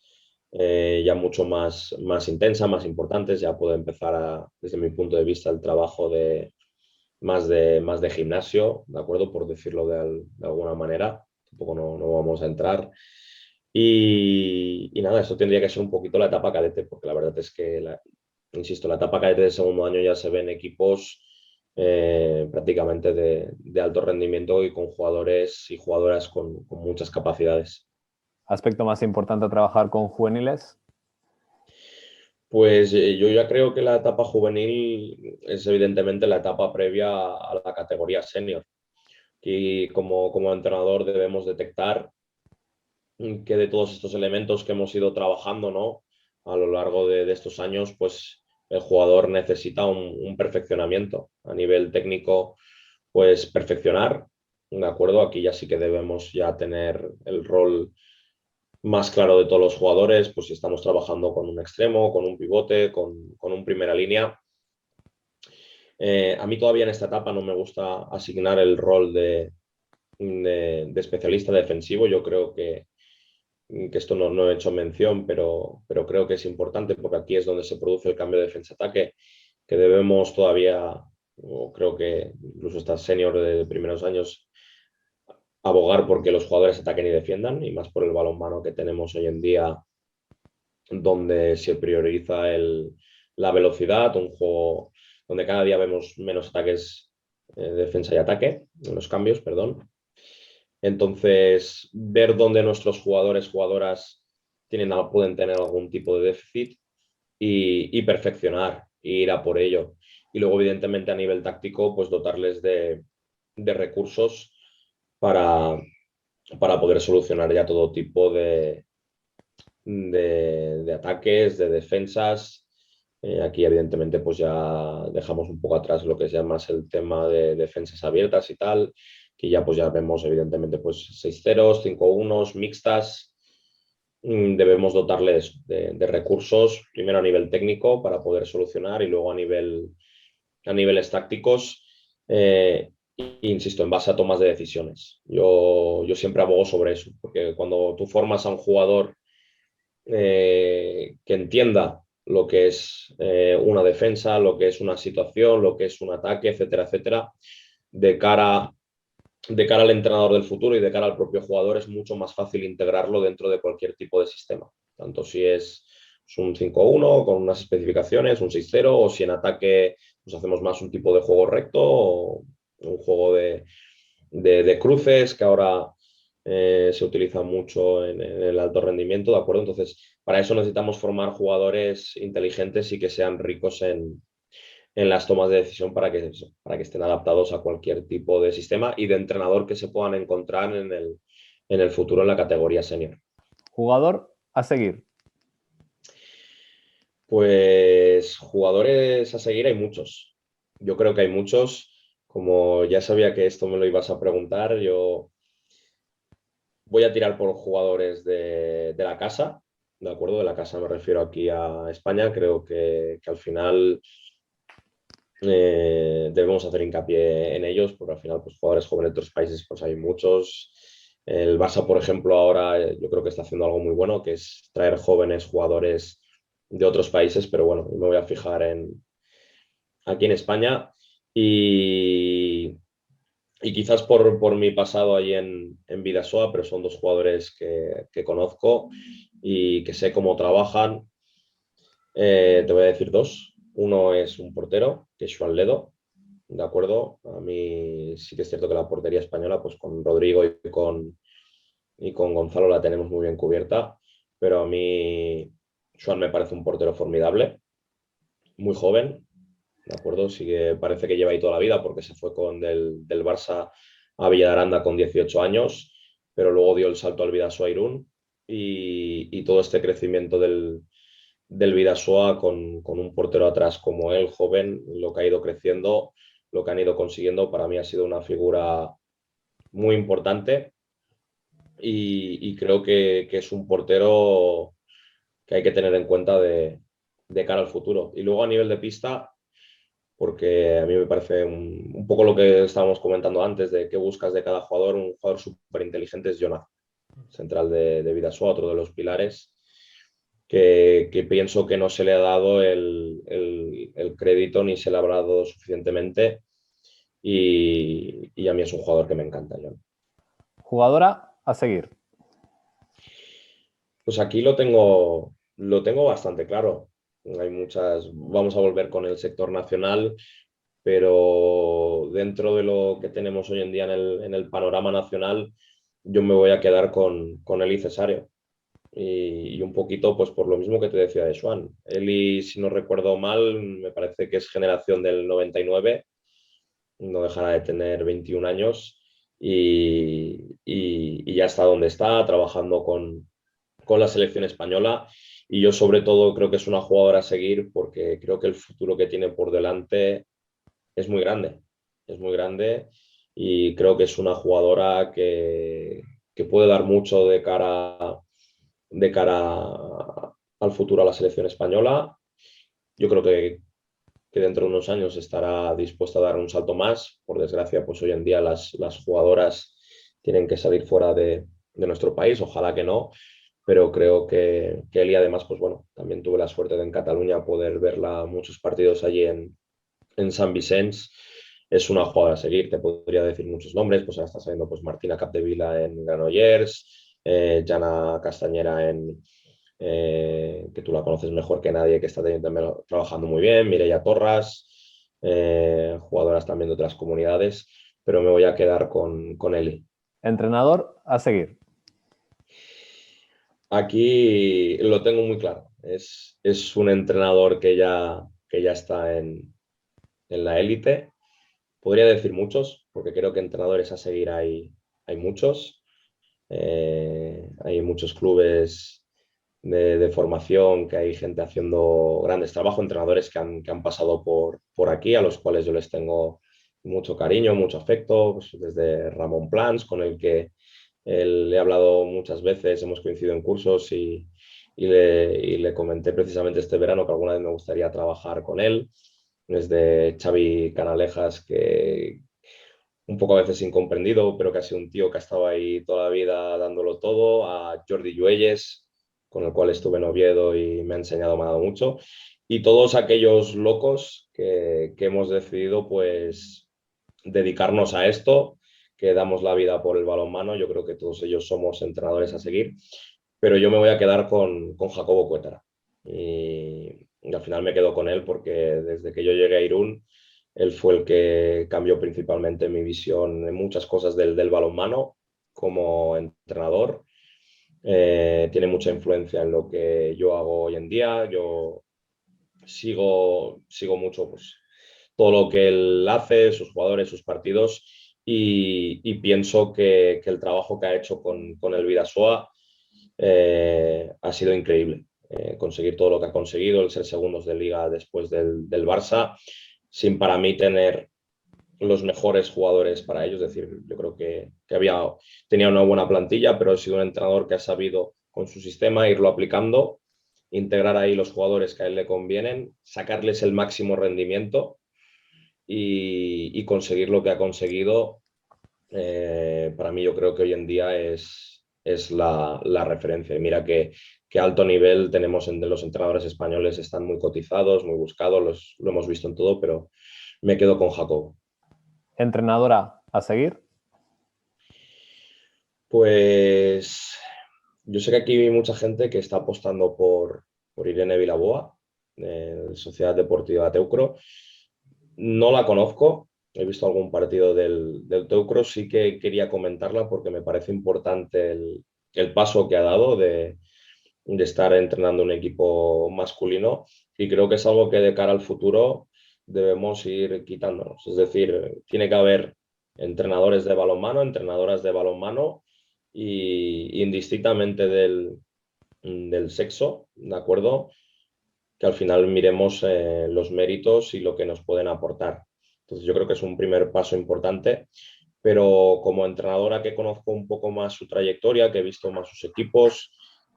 ya mucho más intensa, más importante. Ya puedo empezar desde mi punto de vista, el trabajo más de gimnasio, ¿de acuerdo? Por decirlo de alguna manera. Tampoco no vamos a entrar. Y nada, eso tendría que ser un poquito la etapa cadete, porque la verdad es que, insisto, la etapa cadete de segundo año ya se ven equipos prácticamente de alto rendimiento y con jugadores y jugadoras con muchas capacidades. ¿Aspecto más importante a trabajar con juveniles? Pues yo ya creo que la etapa juvenil es evidentemente la etapa previa a la categoría senior. Y como entrenador debemos detectar que de todos estos elementos que hemos ido trabajando, ¿no? A lo largo de estos años, pues el jugador necesita un perfeccionamiento a nivel técnico, pues perfeccionar, ¿de acuerdo? Aquí ya sí que debemos ya tener el rol más claro de todos los jugadores, pues si estamos trabajando con un extremo, con un pivote, con un primera línea. A mí todavía en esta etapa no me gusta asignar el rol de especialista defensivo. Yo creo que esto no he hecho mención, pero creo que es importante porque aquí es donde se produce el cambio de defensa-ataque, que debemos todavía, o creo que incluso está senior de primeros años, abogar porque los jugadores ataquen y defiendan, y más por el balonmano que tenemos hoy en día, donde se prioriza la velocidad, un juego donde cada día vemos menos ataques, defensa y ataque, en los cambios, perdón. Entonces, ver dónde nuestros jugadores, jugadoras pueden tener algún tipo de déficit y perfeccionar, e ir a por ello. Y luego, evidentemente, a nivel táctico, pues dotarles de recursos para, para poder solucionar ya todo tipo de ataques, de defensas. Aquí, evidentemente, pues ya dejamos un poco atrás lo que es ya más el tema de defensas abiertas y tal, que ya pues ya vemos, evidentemente, pues 6-0, 5-1, mixtas. Debemos dotarles de recursos, primero a nivel técnico para poder solucionar y luego a niveles tácticos. insisto, en base a tomas de decisiones. Yo siempre abogo sobre eso, porque cuando tú formas a un jugador que entienda lo que es una defensa, lo que es una situación, lo que es un ataque, etcétera, etcétera, de cara, de cara al entrenador del futuro y de cara al propio jugador es mucho más fácil integrarlo dentro de cualquier tipo de sistema. Tanto si es un 5-1 con unas especificaciones, un 6-0, o si en ataque pues hacemos más un tipo de juego recto o un juego de cruces que ahora se utiliza mucho en el alto rendimiento, ¿de acuerdo? Entonces, para eso necesitamos formar jugadores inteligentes y que sean ricos en las tomas de decisión para que estén adaptados a cualquier tipo de sistema y de entrenador que se puedan encontrar en el futuro en la categoría senior. Jugador a seguir. Pues jugadores a seguir hay muchos. Yo creo que hay muchos. Como ya sabía que esto me lo ibas a preguntar, yo voy a tirar por jugadores de la casa, ¿de acuerdo? De la casa me refiero aquí a España. Creo que al final debemos hacer hincapié en ellos, porque al final pues, jugadores jóvenes de otros países pues hay muchos. El Barça, por ejemplo, ahora yo creo que está haciendo algo muy bueno, que es traer jóvenes jugadores de otros países, pero bueno, me voy a fijar aquí en España y quizás por mi pasado ahí en Vidasoa, pero son dos jugadores que conozco y que sé cómo trabajan. Te voy a decir dos. Uno es un portero, que es Joan Ledo, ¿de acuerdo? A mí sí que es cierto que la portería española, pues con Rodrigo y con Gonzalo la tenemos muy bien cubierta, pero a mí Joan me parece un portero formidable, muy joven, ¿de acuerdo? Sí que parece que lleva ahí toda la vida porque se fue del Barça a Villa de Aranda con 18 años, pero luego dio el salto al Vidasoa Irún y todo este crecimiento del Vidasoa con un portero atrás como él, joven, lo que ha ido creciendo, lo que han ido consiguiendo, para mí ha sido una figura muy importante y creo que es un portero que hay que tener en cuenta de cara al futuro. Y luego a nivel de pista, porque a mí me parece un poco lo que estábamos comentando antes, de qué buscas de cada jugador, un jugador súper inteligente es Jonathan, central de Vidasoa, otro de los pilares, que pienso que no se le ha dado el crédito ni se le ha dado suficientemente y a mí es un jugador que me encanta, John. Jugadora a seguir. Pues aquí lo tengo bastante claro. Hay muchas, vamos a volver con el sector nacional, pero dentro de lo que tenemos hoy en día en el panorama nacional, yo me voy a quedar con Eli Cesario. Y un poquito, pues por lo mismo que te decía de Swan. Eli, si no recuerdo mal, me parece que es generación del 99, no dejará de tener 21 años y ya está donde está, trabajando con la selección española. Y yo sobre todo creo que es una jugadora a seguir porque creo que el futuro que tiene por delante es muy grande, es muy grande y creo que es una jugadora que puede dar mucho de cara al futuro a la selección española. Yo creo que dentro de unos años estará dispuesta a dar un salto más. Por desgracia, pues hoy en día las jugadoras tienen que salir fuera de nuestro país, ojalá que no, pero creo que él y además, pues bueno, también tuve la suerte de en Cataluña poder verla muchos partidos allí en San Vicens. Es una jugadora a seguir, te podría decir muchos nombres, pues ahora está saliendo pues Martina Capdevila en Granollers, Jana Castañera que tú la conoces mejor que nadie, que está también trabajando muy bien, Mireia Torras, jugadoras también de otras comunidades, pero me voy a quedar con Eli. Entrenador a seguir. Aquí lo tengo muy claro, es un entrenador que ya está en la élite. Podría decir muchos, porque creo que entrenadores a seguir hay muchos. Hay muchos clubes de formación, que hay gente haciendo grandes trabajos, entrenadores que han pasado por aquí, a los cuales yo les tengo mucho cariño, mucho afecto, pues desde Ramón Plans, con el que le he hablado muchas veces, hemos coincidido en cursos y le comenté precisamente este verano que alguna vez me gustaría trabajar con él, desde Xavi Canalejas, que un poco a veces incomprendido, pero que ha sido un tío que ha estado ahí toda la vida dándolo todo, a Jordi Lluelles, con el cual estuve en Oviedo y me ha enseñado, me ha dado mucho, y todos aquellos locos que hemos decidido pues dedicarnos a esto, que damos la vida por el balonmano. Yo creo que todos ellos somos entrenadores a seguir, pero yo me voy a quedar con Jacobo Cuétara. Y al final me quedo con él porque desde que yo llegué a Irún, él fue el que cambió principalmente mi visión en muchas cosas del balonmano como entrenador. Tiene mucha influencia en lo que yo hago hoy en día. Yo sigo mucho pues, todo lo que él hace, sus jugadores, sus partidos, y pienso que el trabajo que ha hecho con el Vidasoa ha sido increíble. Conseguir todo lo que ha conseguido, el ser segundos de liga después del Barça, sin para mí tener los mejores jugadores para ellos. Es decir, yo creo que tenía una buena plantilla, pero ha sido un entrenador que ha sabido con su sistema irlo aplicando, integrar ahí los jugadores que a él le convienen, sacarles el máximo rendimiento y conseguir lo que ha conseguido. Para mí yo creo que hoy en día es la referencia. Y mira que alto nivel tenemos de los entrenadores españoles, están muy cotizados, muy buscados, lo hemos visto en todo, pero me quedo con Jacobo. ¿Entrenadora a seguir? Pues yo sé que aquí hay mucha gente que está apostando por Irene Vilaboa, Sociedad Deportiva Teucro. No la conozco, he visto algún partido del Teucro, sí que quería comentarla porque me parece importante el paso que ha dado de estar entrenando un equipo masculino, y creo que es algo que de cara al futuro debemos ir quitándonos. Es decir, tiene que haber entrenadores de balonmano, entrenadoras de balonmano, y indistintamente del sexo, ¿de acuerdo? Que al final miremos los méritos y lo que nos pueden aportar. Entonces yo creo que es un primer paso importante, pero como entrenadora que conozco un poco más su trayectoria, que he visto más sus equipos,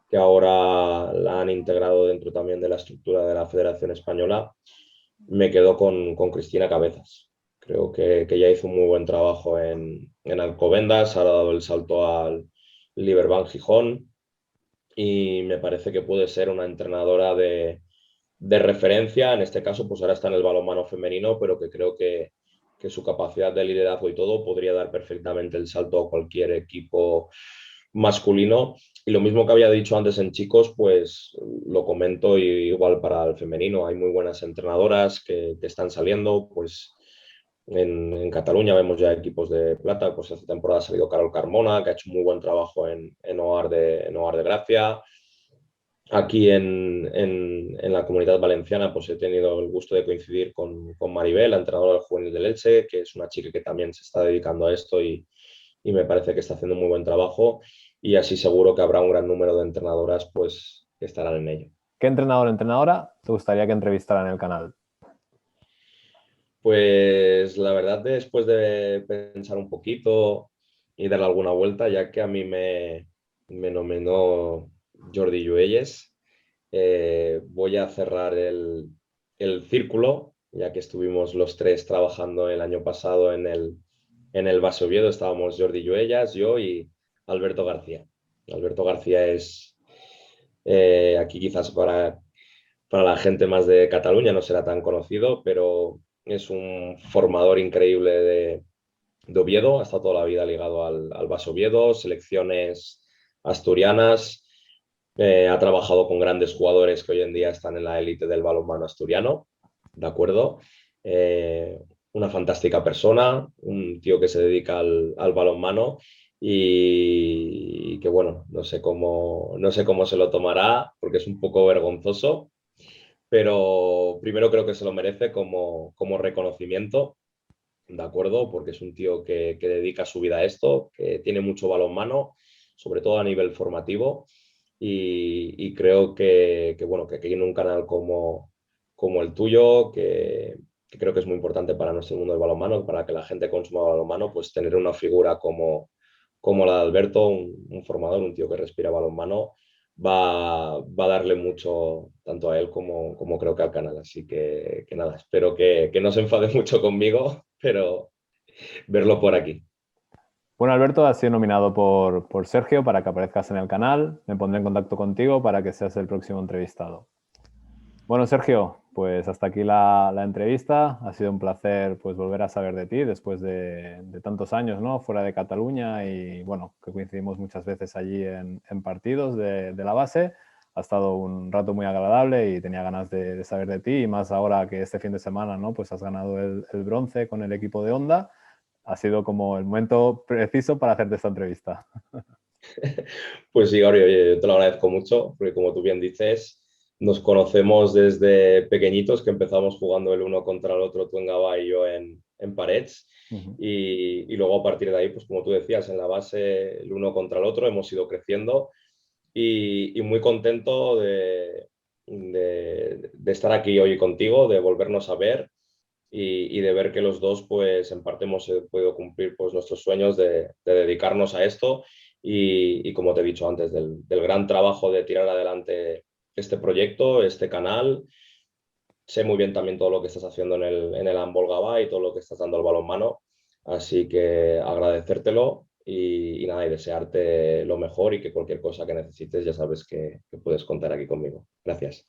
que ahora la han integrado dentro también de la estructura de la Federación Española, me quedo con Cristina Cabezas. Creo que ella hizo un muy buen trabajo en Alcobendas, ahora ha dado el salto al Liberbank Gijón, y me parece que puede ser una entrenadora de referencia. En este caso, pues ahora está en el balonmano femenino, pero que creo que su capacidad de liderazgo y todo podría dar perfectamente el salto a cualquier equipo masculino. Y lo mismo que había dicho antes en chicos, pues lo comento igual para el femenino. Hay muy buenas entrenadoras que están saliendo, pues en Cataluña vemos ya equipos de plata. Pues esta temporada ha salido Carol Carmona, que ha hecho muy buen trabajo en Hogar de Gracia. Aquí en la Comunidad Valenciana pues he tenido el gusto de coincidir con Maribel, la entrenadora del juvenil del Elche, que es una chica que también se está dedicando a esto, y me parece que está haciendo un muy buen trabajo, y así seguro que habrá un gran número de entrenadoras pues que estarán en ello. ¿Qué entrenador o entrenadora te gustaría que entrevistara en el canal? Pues la verdad, después de pensar un poquito y darle alguna vuelta, ya que a mí me nominó Jordi Lluelles, voy a cerrar el círculo, ya que estuvimos los tres trabajando el año pasado en el Base Oviedo. Estábamos Jordi Lluellas, yo y Alberto García. Alberto García es, aquí quizás para la gente más de Cataluña no será tan conocido, pero es un formador increíble de Oviedo. Ha estado toda la vida ligado al Base Oviedo, selecciones asturianas. Ha trabajado con grandes jugadores que hoy en día están en la élite del balonmano asturiano, ¿de acuerdo? Eh, una fantástica persona, un tío que se dedica al balonmano, y que bueno, no sé cómo se lo tomará, porque es un poco vergonzoso, pero primero creo que se lo merece como reconocimiento, ¿de acuerdo? Porque es un tío que dedica su vida a esto, que tiene mucho balonmano, sobre todo a nivel formativo, y creo bueno, que aquí en un canal como el tuyo, que creo que es muy importante para nuestro mundo del balonmano, para que la gente consuma balonmano, pues tener una figura como la de Alberto, un formador, un tío que respira balonmano, va a darle mucho tanto a él como creo que al canal. Así que nada, espero que no se enfade mucho conmigo, pero verlo por aquí. Bueno, Alberto, has sido nominado por Sergio para que aparezcas en el canal. Me pondré en contacto contigo para que seas el próximo entrevistado. Bueno, Sergio, pues hasta aquí la entrevista. Ha sido un placer pues volver a saber de ti después de tantos años, ¿no? Fuera de Cataluña y bueno, que coincidimos muchas veces allí en partidos de la base. Ha estado un rato muy agradable y tenía ganas de saber de ti y más ahora que este fin de semana, ¿no? Pues has ganado el bronce con el equipo de Honda. Ha sido como el momento preciso para hacerte esta entrevista. Pues sí, Gabriel, oye, yo te lo agradezco mucho, porque como tú bien dices, nos conocemos desde pequeñitos, que empezamos jugando el uno contra el otro, tú en Gabá y yo en Parets. Y luego a partir de ahí, pues como tú decías, en la base el uno contra el otro hemos ido creciendo y muy contento de estar aquí hoy contigo, de volvernos a ver y de ver que los dos, pues en parte hemos podido cumplir pues, nuestros sueños de dedicarnos a esto y como te he dicho antes, del gran trabajo de tirar adelante este proyecto, este canal. Sé muy bien también todo lo que estás haciendo en el handball Gabá y todo lo que estás dando al balonmano, así que agradecértelo y nada, y desearte lo mejor y que cualquier cosa que necesites ya sabes que puedes contar aquí conmigo. Gracias.